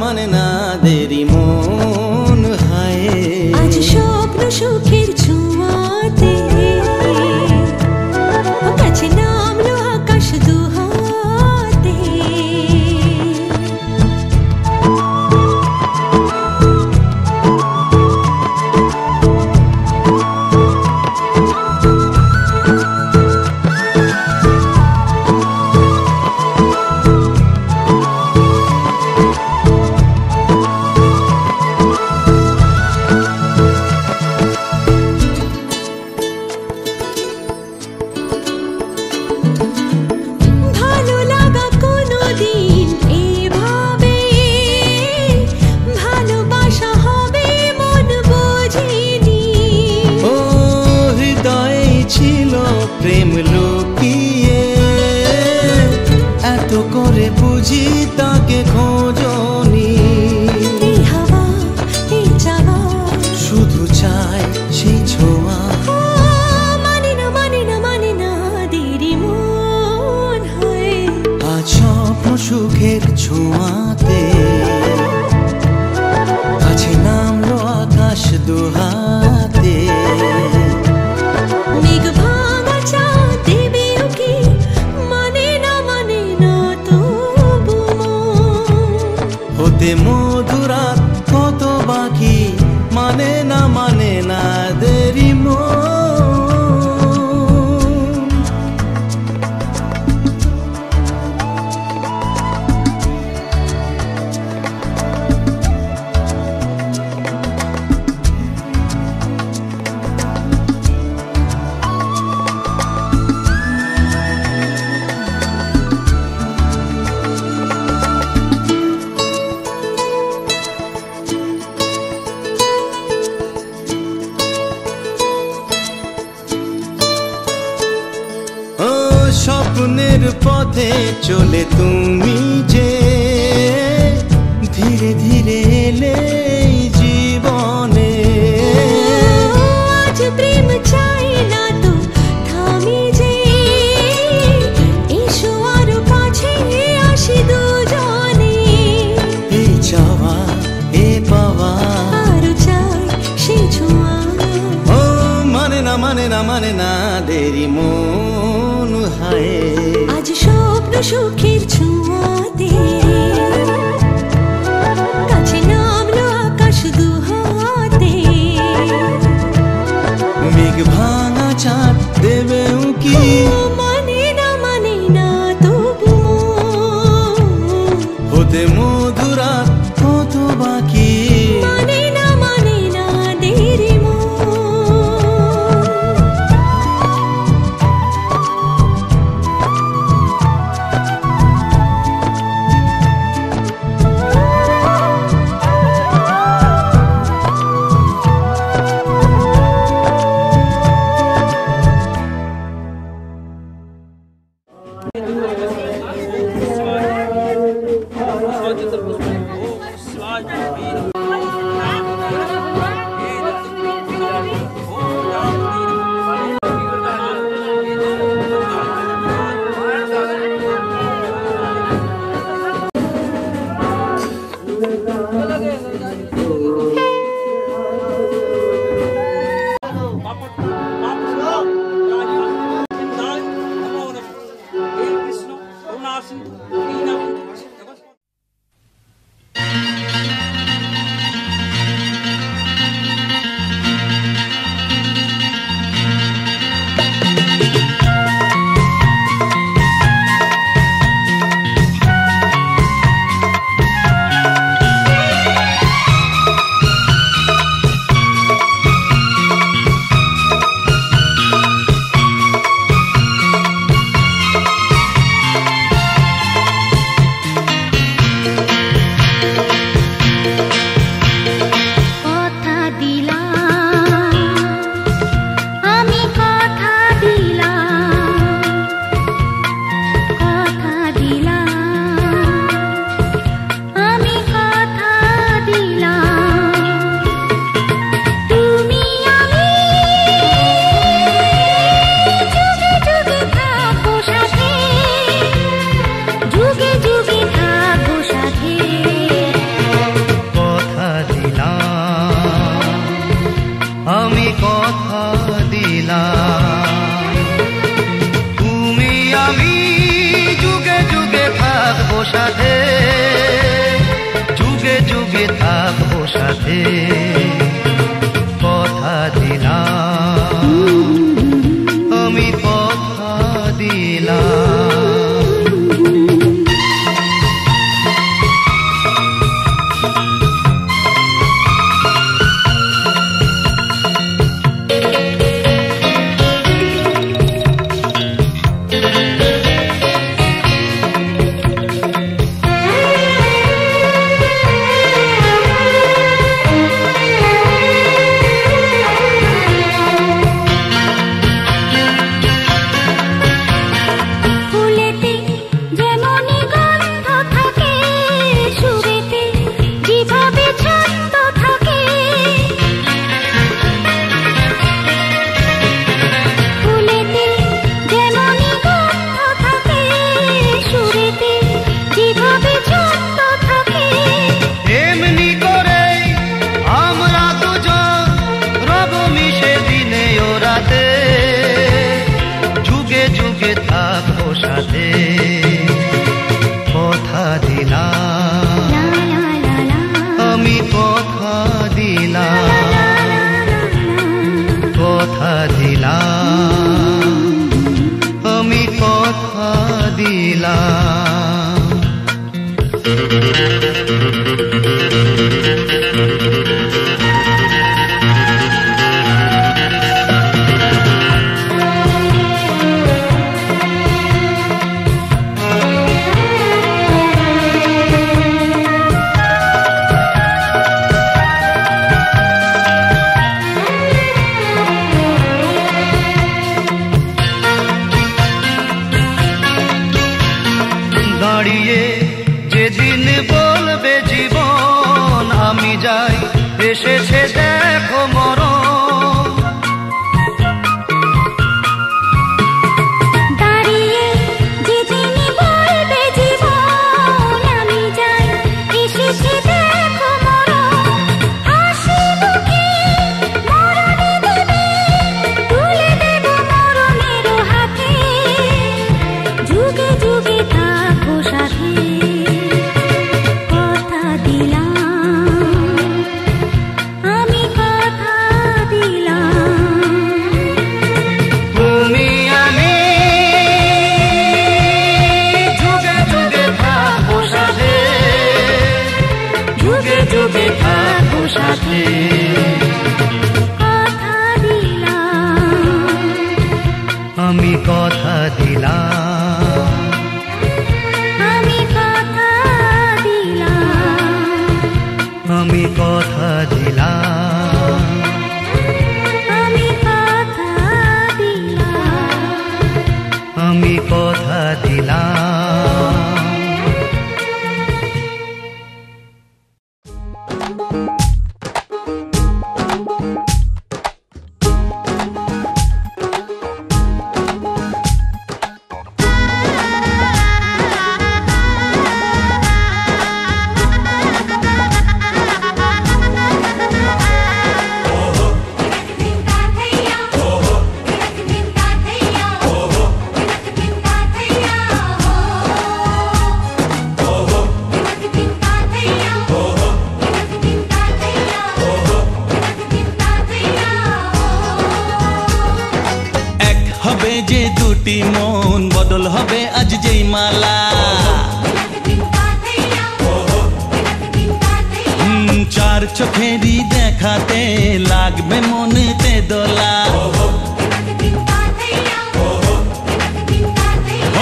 মানে না দেরি মন হায় আজ স্বপ্ন সুখের ছোঁয়াতে কাছে নামলো আকাশ দুহাতে প্রেম লুকিয়ে এত করে বুঝি তাকে খোঁজনি এই হাওয়া এই চাওয়া শুধু চাই সেই ছোঁয়া মানে না দেরি মন হয় আজ স্বপ্ন সুখের ছোঁয়াতে কাছে নামলো আকাশ দুহাতে মেঘ ভাঙা চাঁদ দেবে কি মানে না তবু হতে মধুরাত কত বাকি মানে না দেরি মন স্বপ্নের পথে চলে তুমি যে ধীরে ধীরে এলে এই জীবনে আজ প্রেম চাই না তো থামি যে এসো আরো কাছে আসি দুজনে এই চাওয়া এ পাওয়া আরো চাই সেই ছোঁয়া ও মানে না দেরি মন হায় আজ স্বপ্ন সুখের ছোঁয়াতে কাছে নামলো আকাশ দুহাতে মেঘ ভাঙা চাঁদ দেবে উকি মানে না তবু হতে মধুরাত কত বাকি মানে না দেরি মন সাথে যুগে যুগে থাকবো সাথে কথা দিলাম আমি কথা দিলাম দাঁড়িয়ে যেদিন বলবে জীবন আমি যাই এসেছে দেখো মরণ আমি কথা দিলাম আমি কথা দিলাম আমি কথা দিলাম আমি কথা দিলাম আমি কথা দিলাম মন বদল হবে আজ যেই মালা চার চোখেরই দেখাতে লাগবে মনেতে দোলা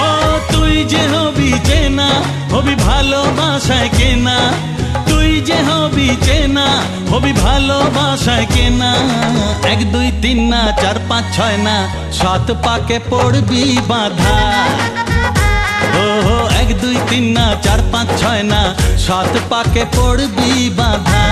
ও তুই যে হবি চেনা হবি ভালোবাসায় কেনা তুই যে হবি চেনা হবি ভালোবাসায় কেনা 1 2 3 না 4 5 6 না 7 পাকে পড়বি বাধা ও 1 2 3 না 4 5 6 না 7 পাকে পড়বি বাধা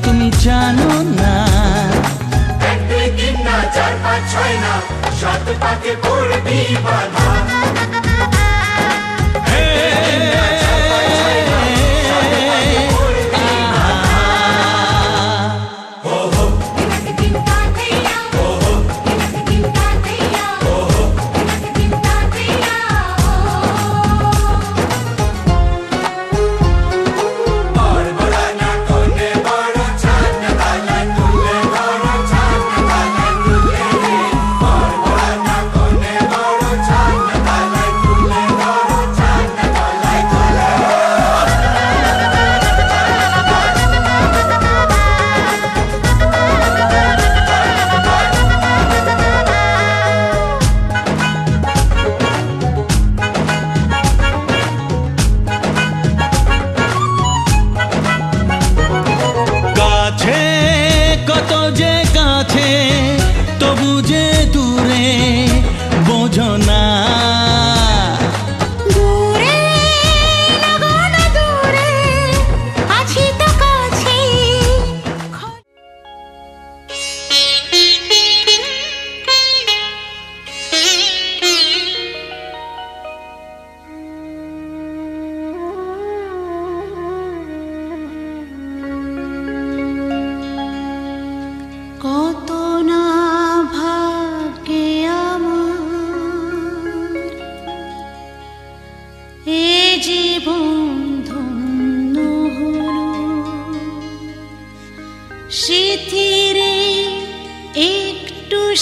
তুমি জানো না 1 2 3 না 4 5 6 না 7 পাকে পড়বি বাধা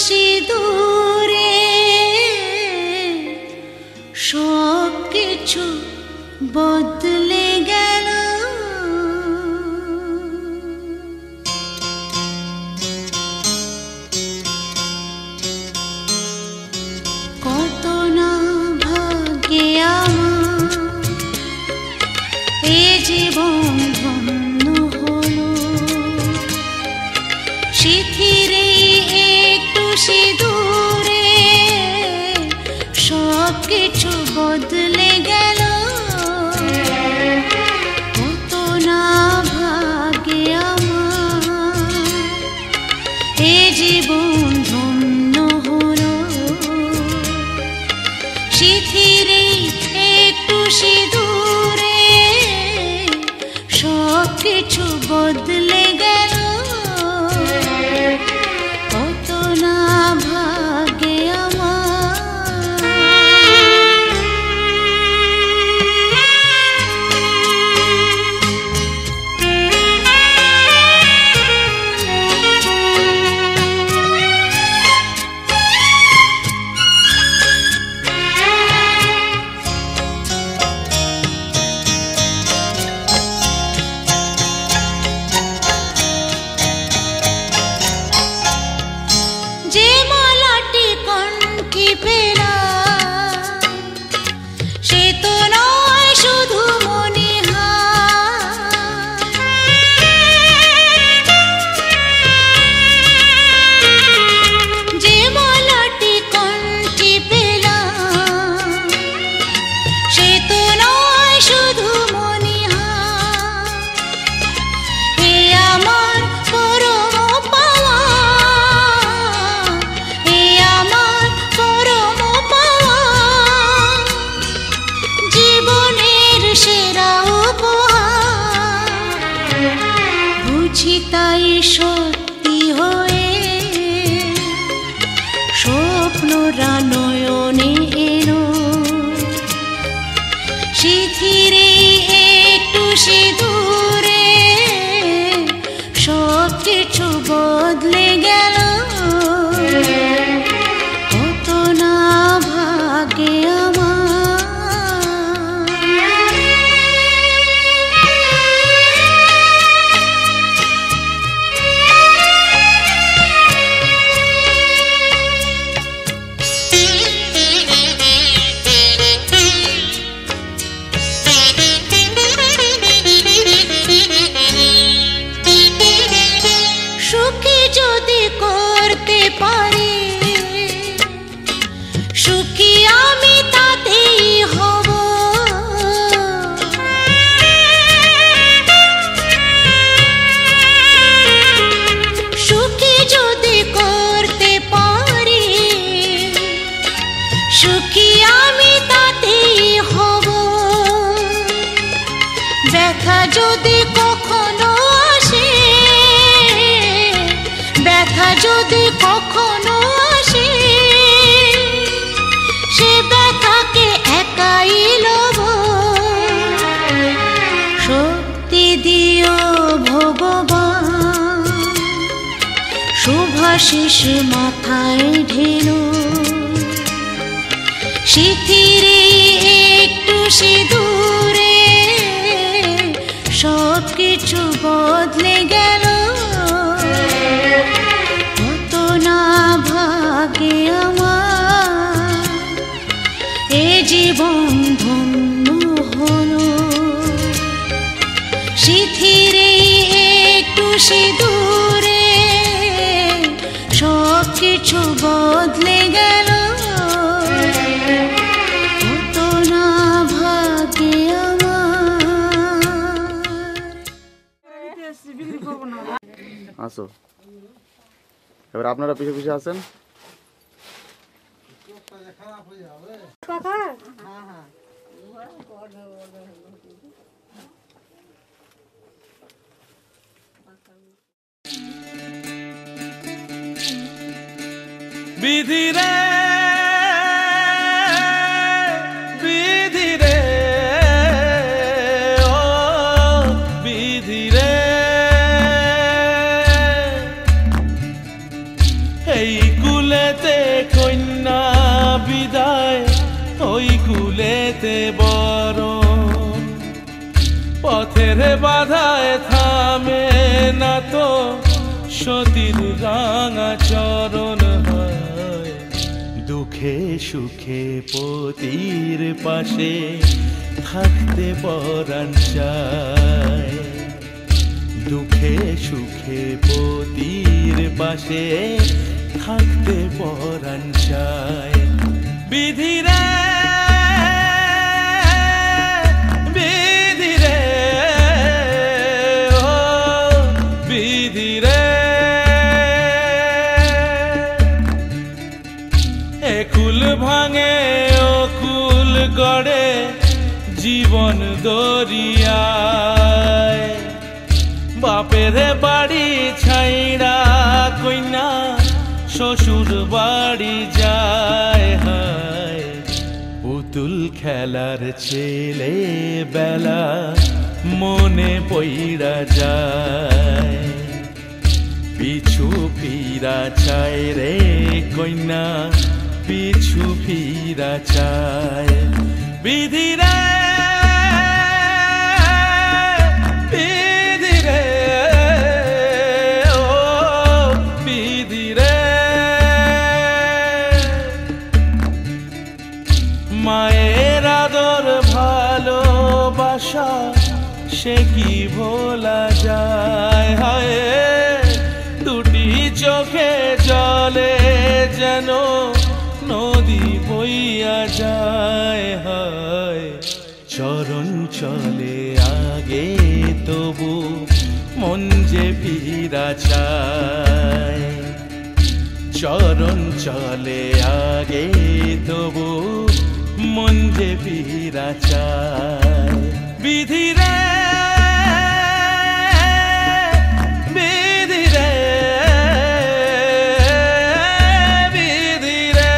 সিঁদুরে সব কিছু বদলে গেল। কত না ভাগ্যে আমার এ জীবন ধন্য হলো। শিথিরে একটু সিঁদুরে সব কিছু বদলে গেল। কত না ভাগ্যে আমার এ জীবন ধন্য হলো। শিথিরে একটু সিঁদুরে সব কিছু বদলে গেল। কত না ভাগ্যে যে মালাটি কণ্ঠে পেলাম সে তো নয় শুধু মনিহার। যে মালাটি কণ্ঠে পেলাম সে তো নয় শুধু মনিহার। হে আমার পরম পাওয়া, হে আমার পরম পাওয়া, জীবনের সেরা উপহার। বুঝি তাই সত্যি হয়ে স্বপ্নরা নয়নে এলো। শিথিরে একটু সিঁদুরে সব কিছু বদলে গেল। কত না ভাগ্যে আমার। সুখী যদি করতে পারি, সুখী আমি তাতেই হব। সুখী যদি করতে পারি, সুখী আমি তাতেই হব। ব্যথা যদি কখনো আসে, ব্যথা যদি কখনো আসে, সে ব্যথাকে একাই লব। শক্তি দিও ভগবান, শুভাশিস মাথায় ঢেলো। শিথিরে একটু সিঁদুরে সব কিছু বদলে গেল। কত না ভাগ্যে আমার এ জীবন ধন্য হলো। শিথিরে একটু সিঁদুরে সব কিছু বদলে গেল। কত না ভাগ্যে আসো, এবার আপনারা পিছে পিছে আসেন। বিধি রে বিধি রে ও বিধি রে, এই কুলেতে কন্যা বিদায়, ওই কুলেতে বরণ। পথের বাধায় থামে না তো সতীর রাঙা চরণ হয়। দুঃখে সুখে পতির পাশে থাকতে পরাণ চায়। দুঃখে সুখে পতির পাশে থাকতে পরাণ চায়। বিধিরে বিধিরে ও বিধিরে, একুল ভাঙে অকুল গড়ে জীবন দরিয়ায়। বাপের বাড়ি ছাইড়া কইনা শ্বশুর বাড়ি যায়। হায় পুতুল খেলার ছেলে বেলা মনে পইড়া যায়। পিছু ফিরা চায় রে কইনা, পিছু ফিরা চায়। বিধিরে বিধিরে ও বিধিরে, মায়ের আদর ভালোবাসা সে কি ভোলা যায়। হায় দুটি চোখে জলে যেন নদী বইয়া যায়। হায় চরণ চলে আগে তবু মন যে ফিরা চায়। চরণ চলে আগে তবু মন যে ফিরা চায়। বিধিরে বিধিরে বিধিরে।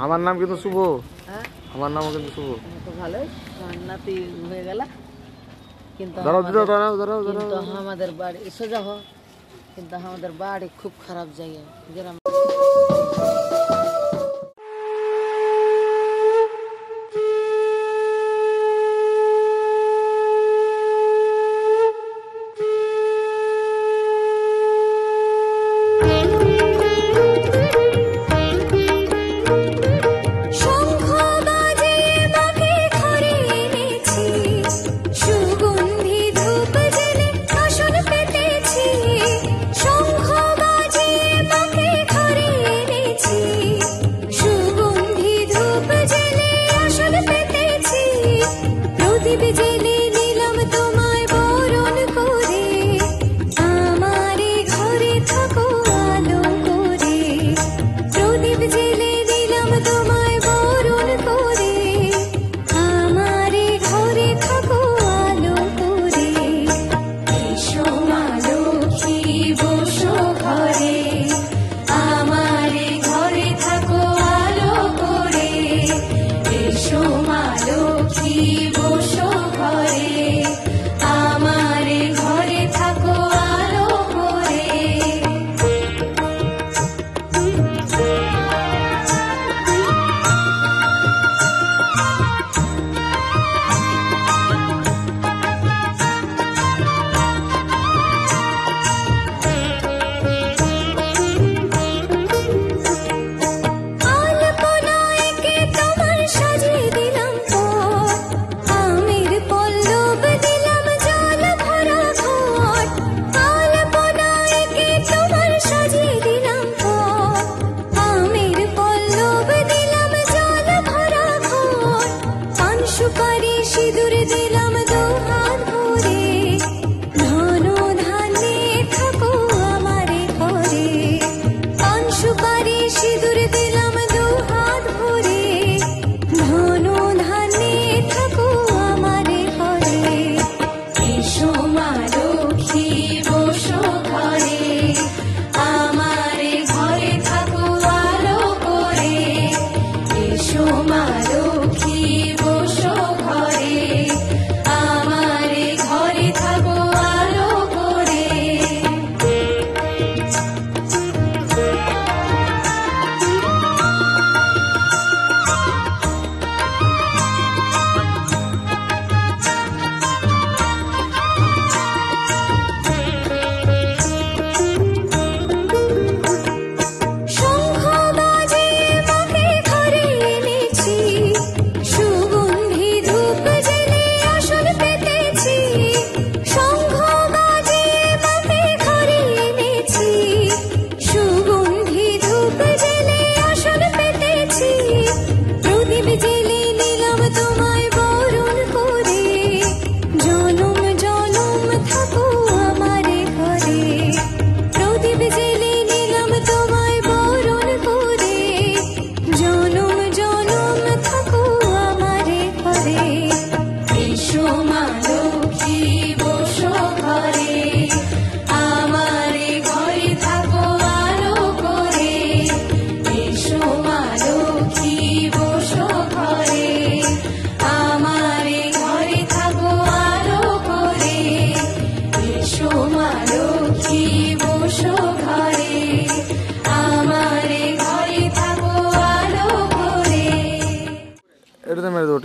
আমার নাম কিন্তু শুভ। আমার নামও কিন্তু শুভ। ভালোই নাতি হয়ে গেল, কিন্তু আমাদের বাড়ি সোজা হোক, কিন্তু আমাদের বাড়ি খুব খারাপ জায়গা গ্রাম। মা লক্ষ্মী বসো ঘরে।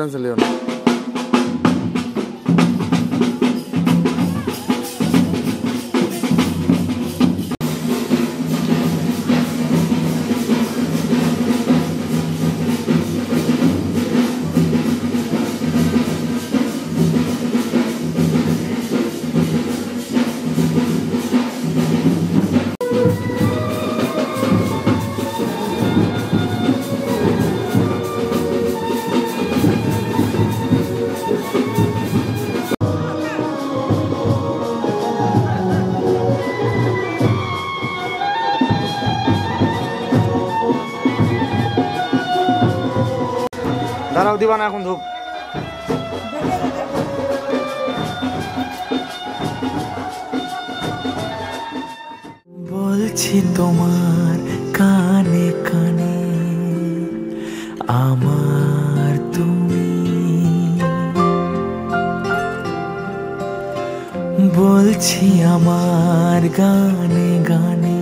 টেনশন লিও না। দাঁড়াও, দিবা না এখন ধূপ। বলছি তোমার কানে কানে আমার তুমি, বলছি আমার গানে গানে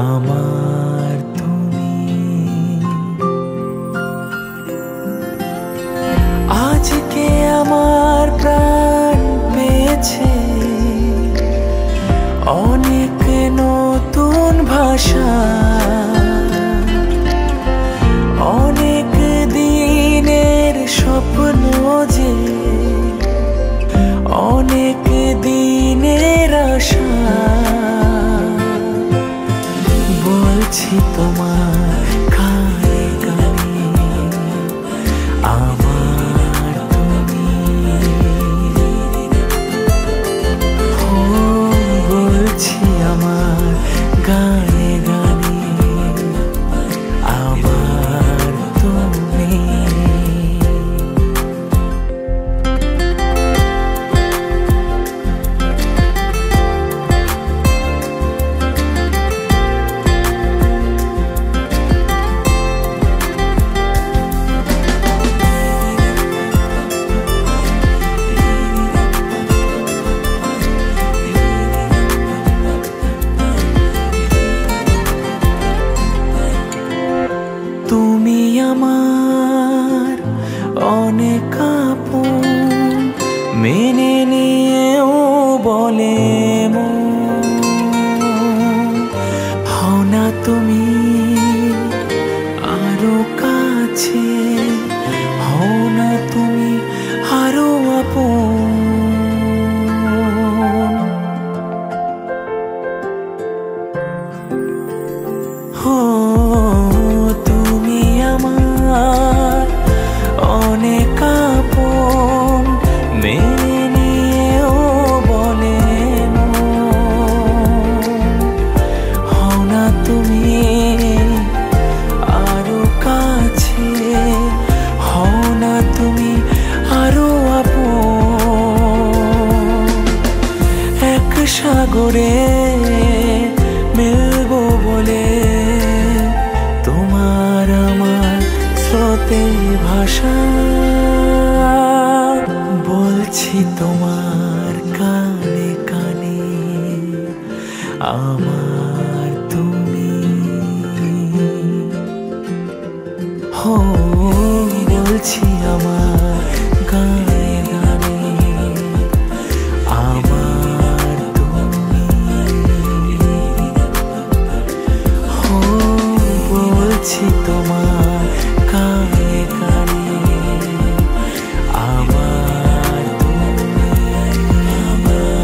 আমার তুমি। আজকে আমার প্রাণ পেয়েছে অনেক নতুন ভাষা, অনেক দিনের স্বপ্ন যে অনেক দিনের আশা। বলছি তোমার কানে কানে আমার তুমি, বলছি আমার গানে গানে আমার তুমি। তুমি আমার অনেক আপন, মেনে নিয়েও বলে মন। হও না তুমি আরো কাছে, হও না তুমি আরো আপন। তুমি আমার অনেক আপন, মেনে নিয়েও বলে হও না তুমি আরো কাছে, হও না তুমি আরো আপন। এক সাগরে মিলবো বলে তোমার আমার স্রোতে ভাষা। বলছি তোমার কানে কানে আমার তুমি, হো বলছি আমার গানে গানে আমার তুমি, হো বলছি তোমার কানে কানে আমার তুমি, আমার।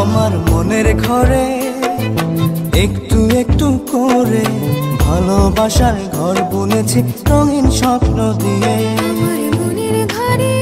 আমার মনের ঘরে একটু একটু করে ভালোবাসার ঘর বুনেছি রঙিন স্বপ্ন দিয়ে। আমার মনের ঘরে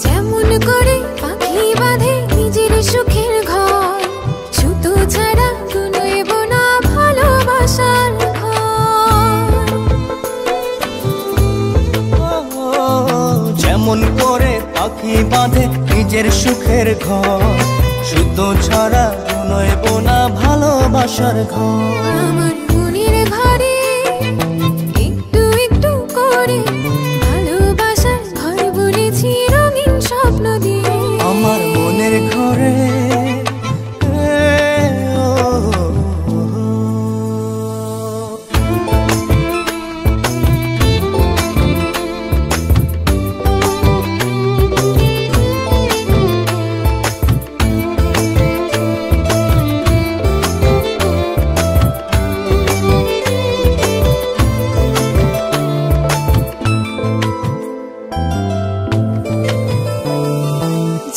যেমন করে পাখি বাঁধে নিজের সুখের ঘর, সুতো ছাড়া কুনোইব না ভালোবাসার ঘর। যেমন করে পাখি বাঁধে নিজের সুখের ঘর, সুতো ছাড়া নয়ব না ভালোবাসার ঘর। আমার মনের ঘরে একটু একটু করে ভালোবাসার ঘর বুনেছি রঙিন স্বপ্ন দিয়ে। আমার মনের ঘরে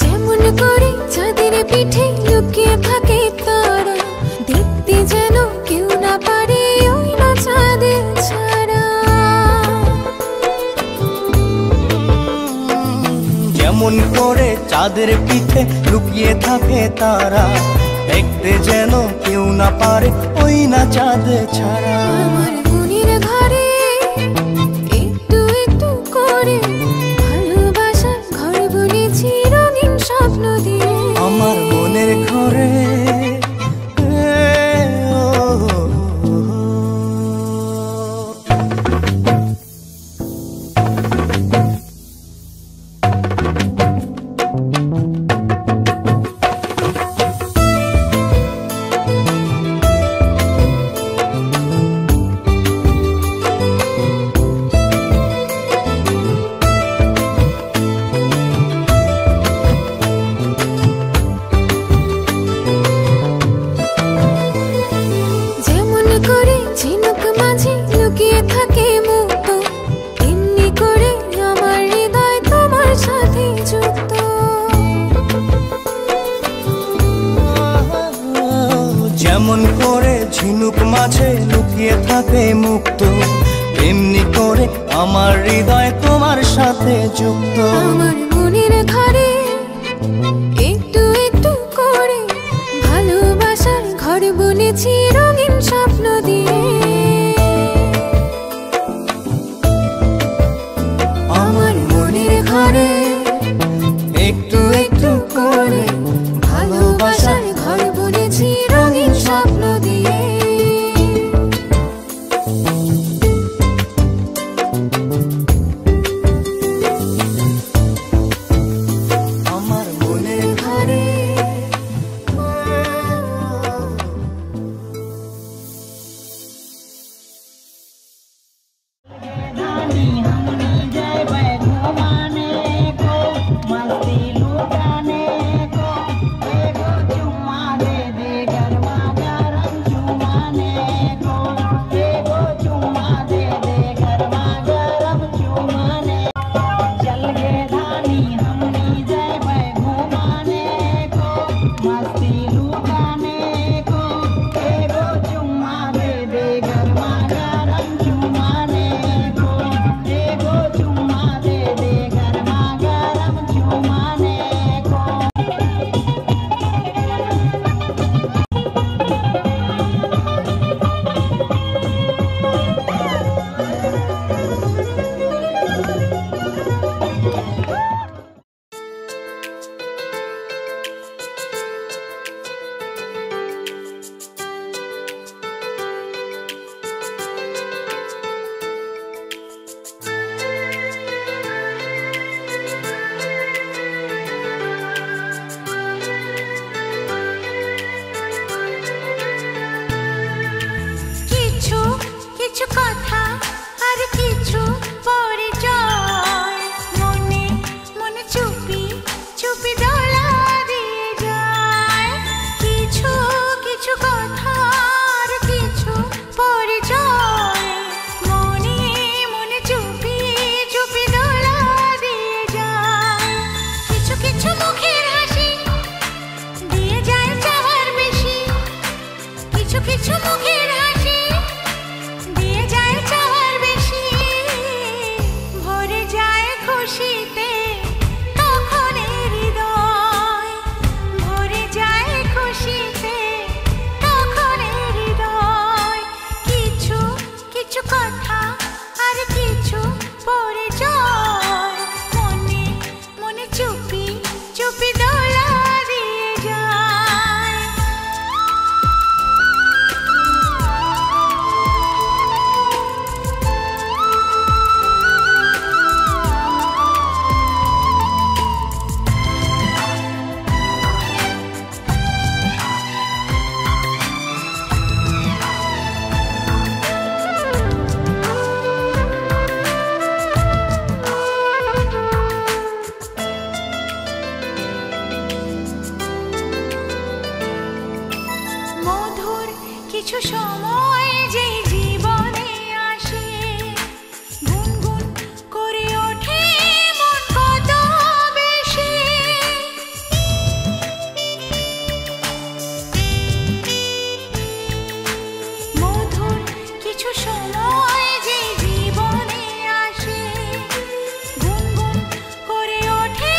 যেমন করে চাঁদের পিঠে লুকিয়ে থাকে তারা, দেখতে যেন কেউ না পারে ওই না চাঁদের ছাড়া। যেমন করে চাঁদের পিঠে লুকিয়ে থাকে তারা, দেখতে যেন কেউ না পারে ওই না চাঁদ ছাড়া। আমার মনের ঘরে একটু একটু করে ভালোবাসার ঘর বুনেছি রঙিন স্বপ্ন দিয়ে। আমার মনের ঘরে যেমন করে ঝিনুক মাঝে লুকিয়ে থাকে মুক্ত, তেমনি করে আমার হৃদয় তোমার সাথে যুক্ত। যেমন করে ঝিনুক মাঝে লুকিয়ে থাকে মুক্ত, তেমনি করে আমার হৃদয় তোমার সাথে যুক্ত। আমার মনের ঘরে একটু একটু করে ভালোবাসার ঘর বুনেছি রঙিন স্বপ্ন দিয়ে। আমার মনের ঘরে একটু একটু করে ভালোবাসার ঘর বুনেছি রঙিন স্বপ্ন দিয়ে। আমার মনের ঘরে हमनी जय वैभवाने কিছু সময় যে জীবনে আসে গুনগুন করে ওঠে মন কত বেশি মধুর কিছু সময় যে জীবনে আসে গুনগুন করে ওঠে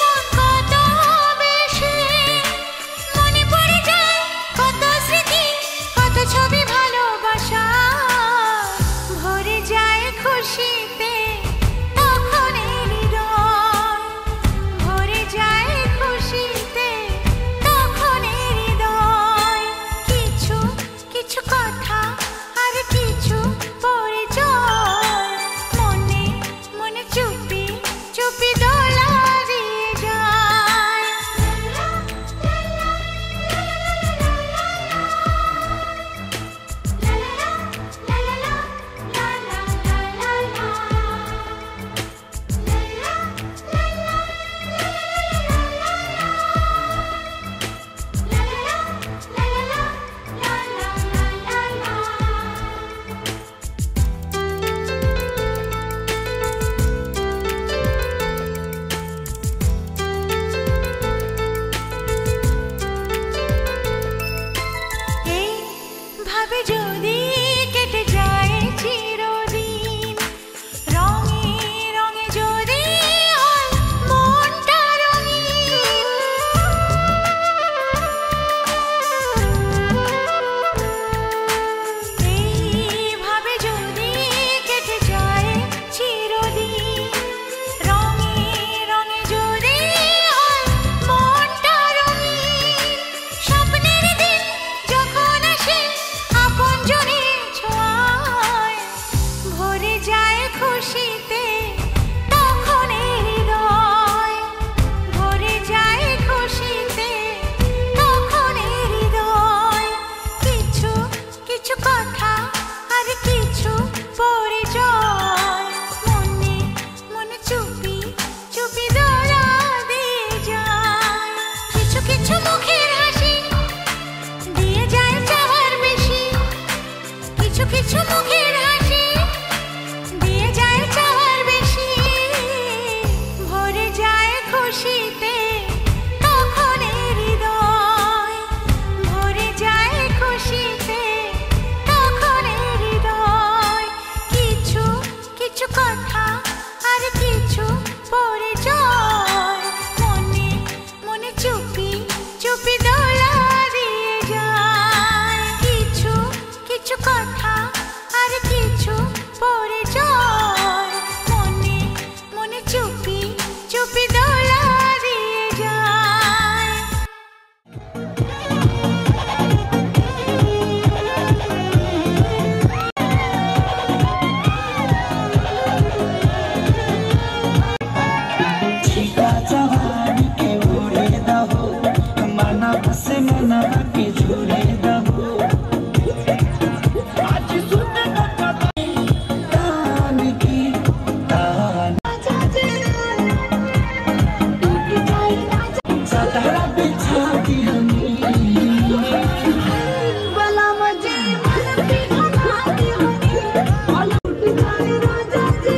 মন কত বেশি মনে পড়ে যায় কত স্মৃতি কত ছবি ভালোবাসা ভরে যায় খুশিতে তখন হৃদয় ভরে যায় খুশিতে তখন হৃদয় কিছু কিছু কথা আর কিছু পরিচয় মনে মনে চুপি চুপি দোলা দিয়ে যায় এইভাবে যদি কেটে যায় চিরদিন রঙে রঙে যদি হয় মনটা রঙিন এইভাবে যদি কেটে যায় চিরদিন রঙে রঙে যদি হয় মনটা রঙিন স্বপ্নের দিন যখন আসে আপনজনের ছোঁয়ায় ভরে যায় খুশিতে তখন হৃদয় ভরে যায় খুশিতে তখন হৃদয় কিছু কিছু কথা আর কিছু পরিচয় মনে মনে চুপি চুপি দোলা দিয়ে যায় কিছু কিছু মুখের হাসি দিয়ে যায় চাওয়ার বেশি কিছু কিছু মুখের হাসি দিয়ে যায় চাওয়ার বেশি ভরে যায় খুশিতে তখন হৃদয় ভরে যায় খুশিতে তখন হৃদয় কিছু কিছু কথা আর কিছু পরিচয় মনে মনে চুপি চুপি দোলা দিয়ে যায় কিছু কিছু কথা আর কিছু পরিচয় মনে মনে চুপি চুপি দোলা দিয়ে যায় छिका जवानी के उड़े दहो मना से मना के झूले दहो आज सुन तान की तान सतारा बिछा दी हमी बला मुझे मन पे बना दी हनी टूट जाए राजा जी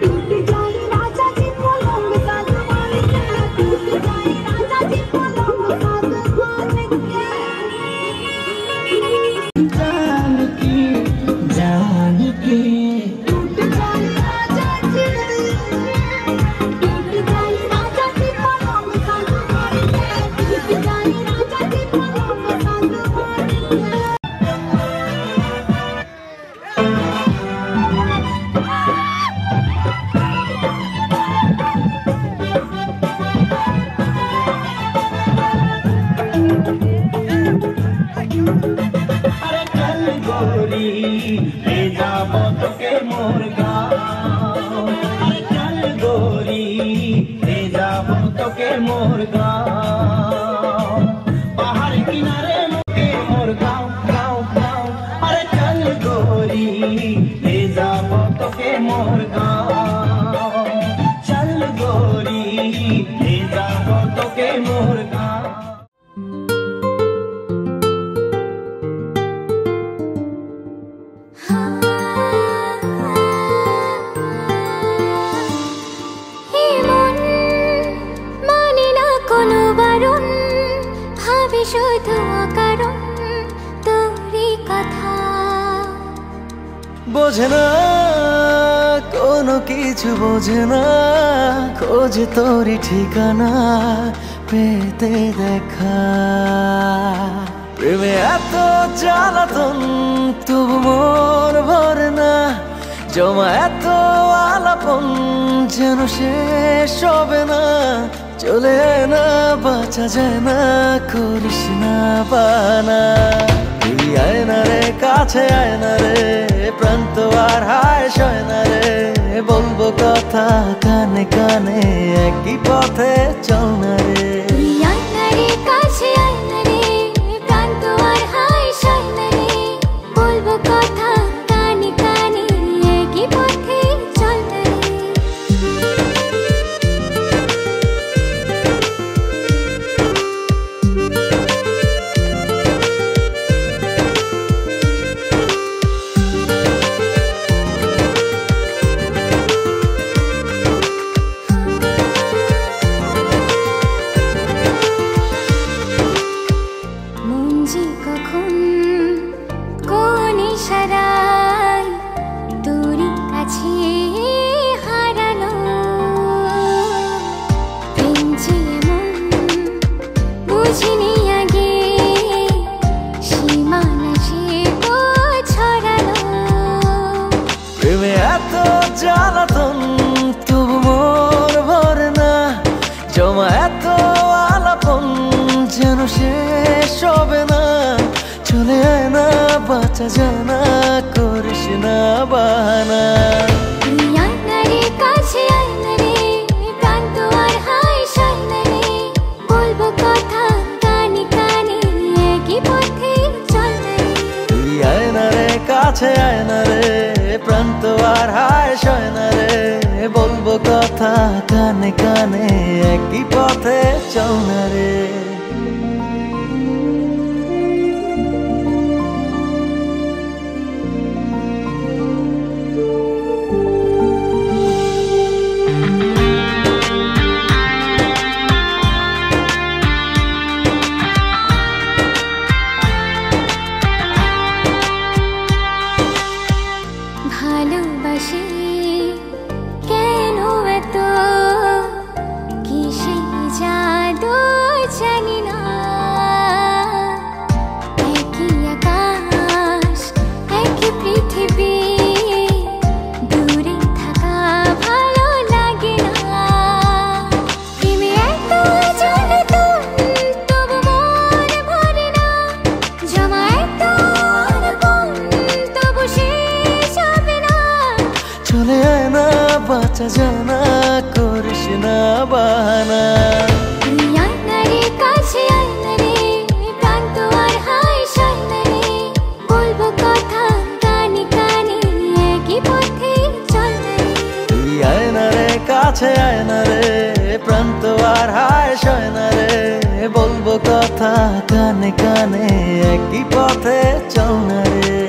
टूट जाए राजा जी पलंग साथ मान के टूट जाए राजा जी पलंग साथ मान के जान की टूट जाए राजा जी टूट जाए राजा जी पलंग साथ मान के टूट जाए राजा जी पलंग साथ मान के अरे चल गोरी ले जाबो तोके मोर गाँव अरे चल गोरी ले जाबो तोके मोर गाँव पहाड़ किनारे मोके मोर गाँव गाँव गाँव अरे चल गोरी ले जाबो तोके मोर गाँव चल गोरी ले जाबो तोके मोर गाँव শুধু অকারণ তোরই কথা। বোঝে না কোনো কিছু, বোঝে না খোঁজে তোরই ঠিকানা পেতে দেখা। প্রেমে এত জ্বালাতন তবু মন ভরে না, জমা এত আলাপন যেন শেষ হবে না। চলে না বাঁচা যায় না, করিস না বানা। তুই আয় না রে কাছে, আয় না রে প্রাণ তো আর হায় সয় না রে। বলবো কথা কানে কানে, একই পথে চল না রে। তুই আয় না রে কাছে, আয় না রে প্রাণ তো আর হায় সয় না রে। বলবো কথা কানে কানে, একই পথে চল না রে। জ্বালাতন তবু মন ভরে না, জমা এত আলাপন যেন শেষ হবে না। চলে আয় না বাঁচা যায় না, করিস না বাহানা। তুই আয় না রে কাছে, আয় না রে প্রাণ তো আর হায় সয় না রে। বলবো কথা কানে কানে, একই পথে চল না রে। তুই আয় না রে কাছে, আয় না রে প্রাণ তো আর হায় সয় না রে। বলবো কথা কানে কানে, একই পথে চল না রে। ভালোবাসি কেন এত, কিসে জাদু জানি না। একই আকাশ একই পৃথিবী, দূরে থাকা ভালো লাগে না। প্রেমে এত জ্বালাতন তবু মন ভরে না, জমা এত আলাপন তবু শেষ হবে না। চলে আয় না বাঁচা যায় না, করিস না বাহানা। তুই আয় না রে কাছে, আয় না রে প্রাণ তো আর হায় সয় না রে। বলবো কথা কানে কানে, একই পথে চল না রে। তুই আয় না রে কাছে, আয় না রে প্রাণ তো আর হায় সয় না রে। বলবো কথা কানে কানে, একই পথে চল না রে।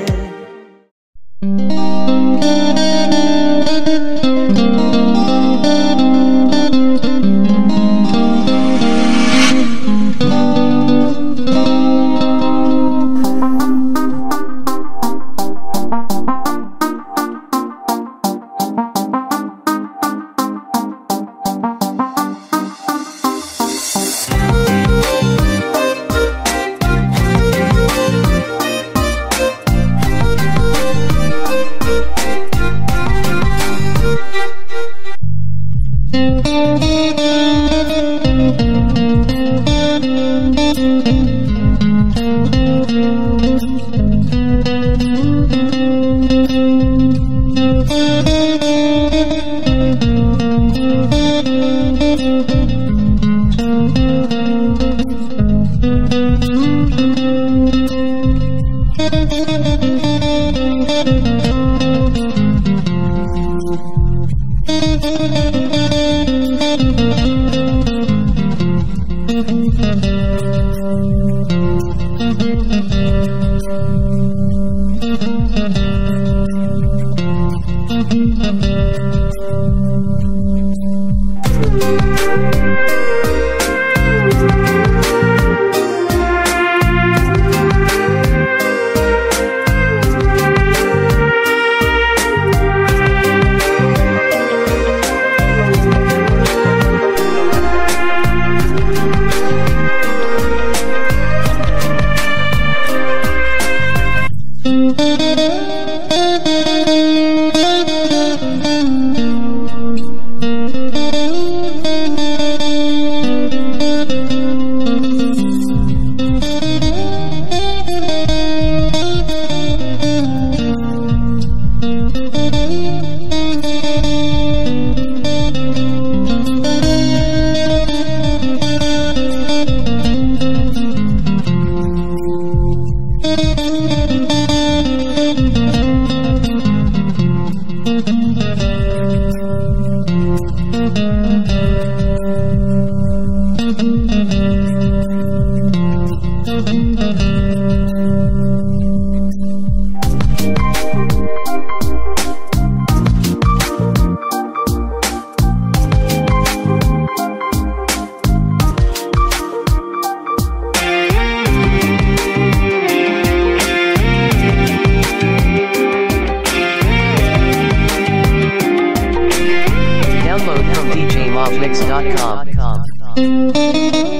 DJsMix.com.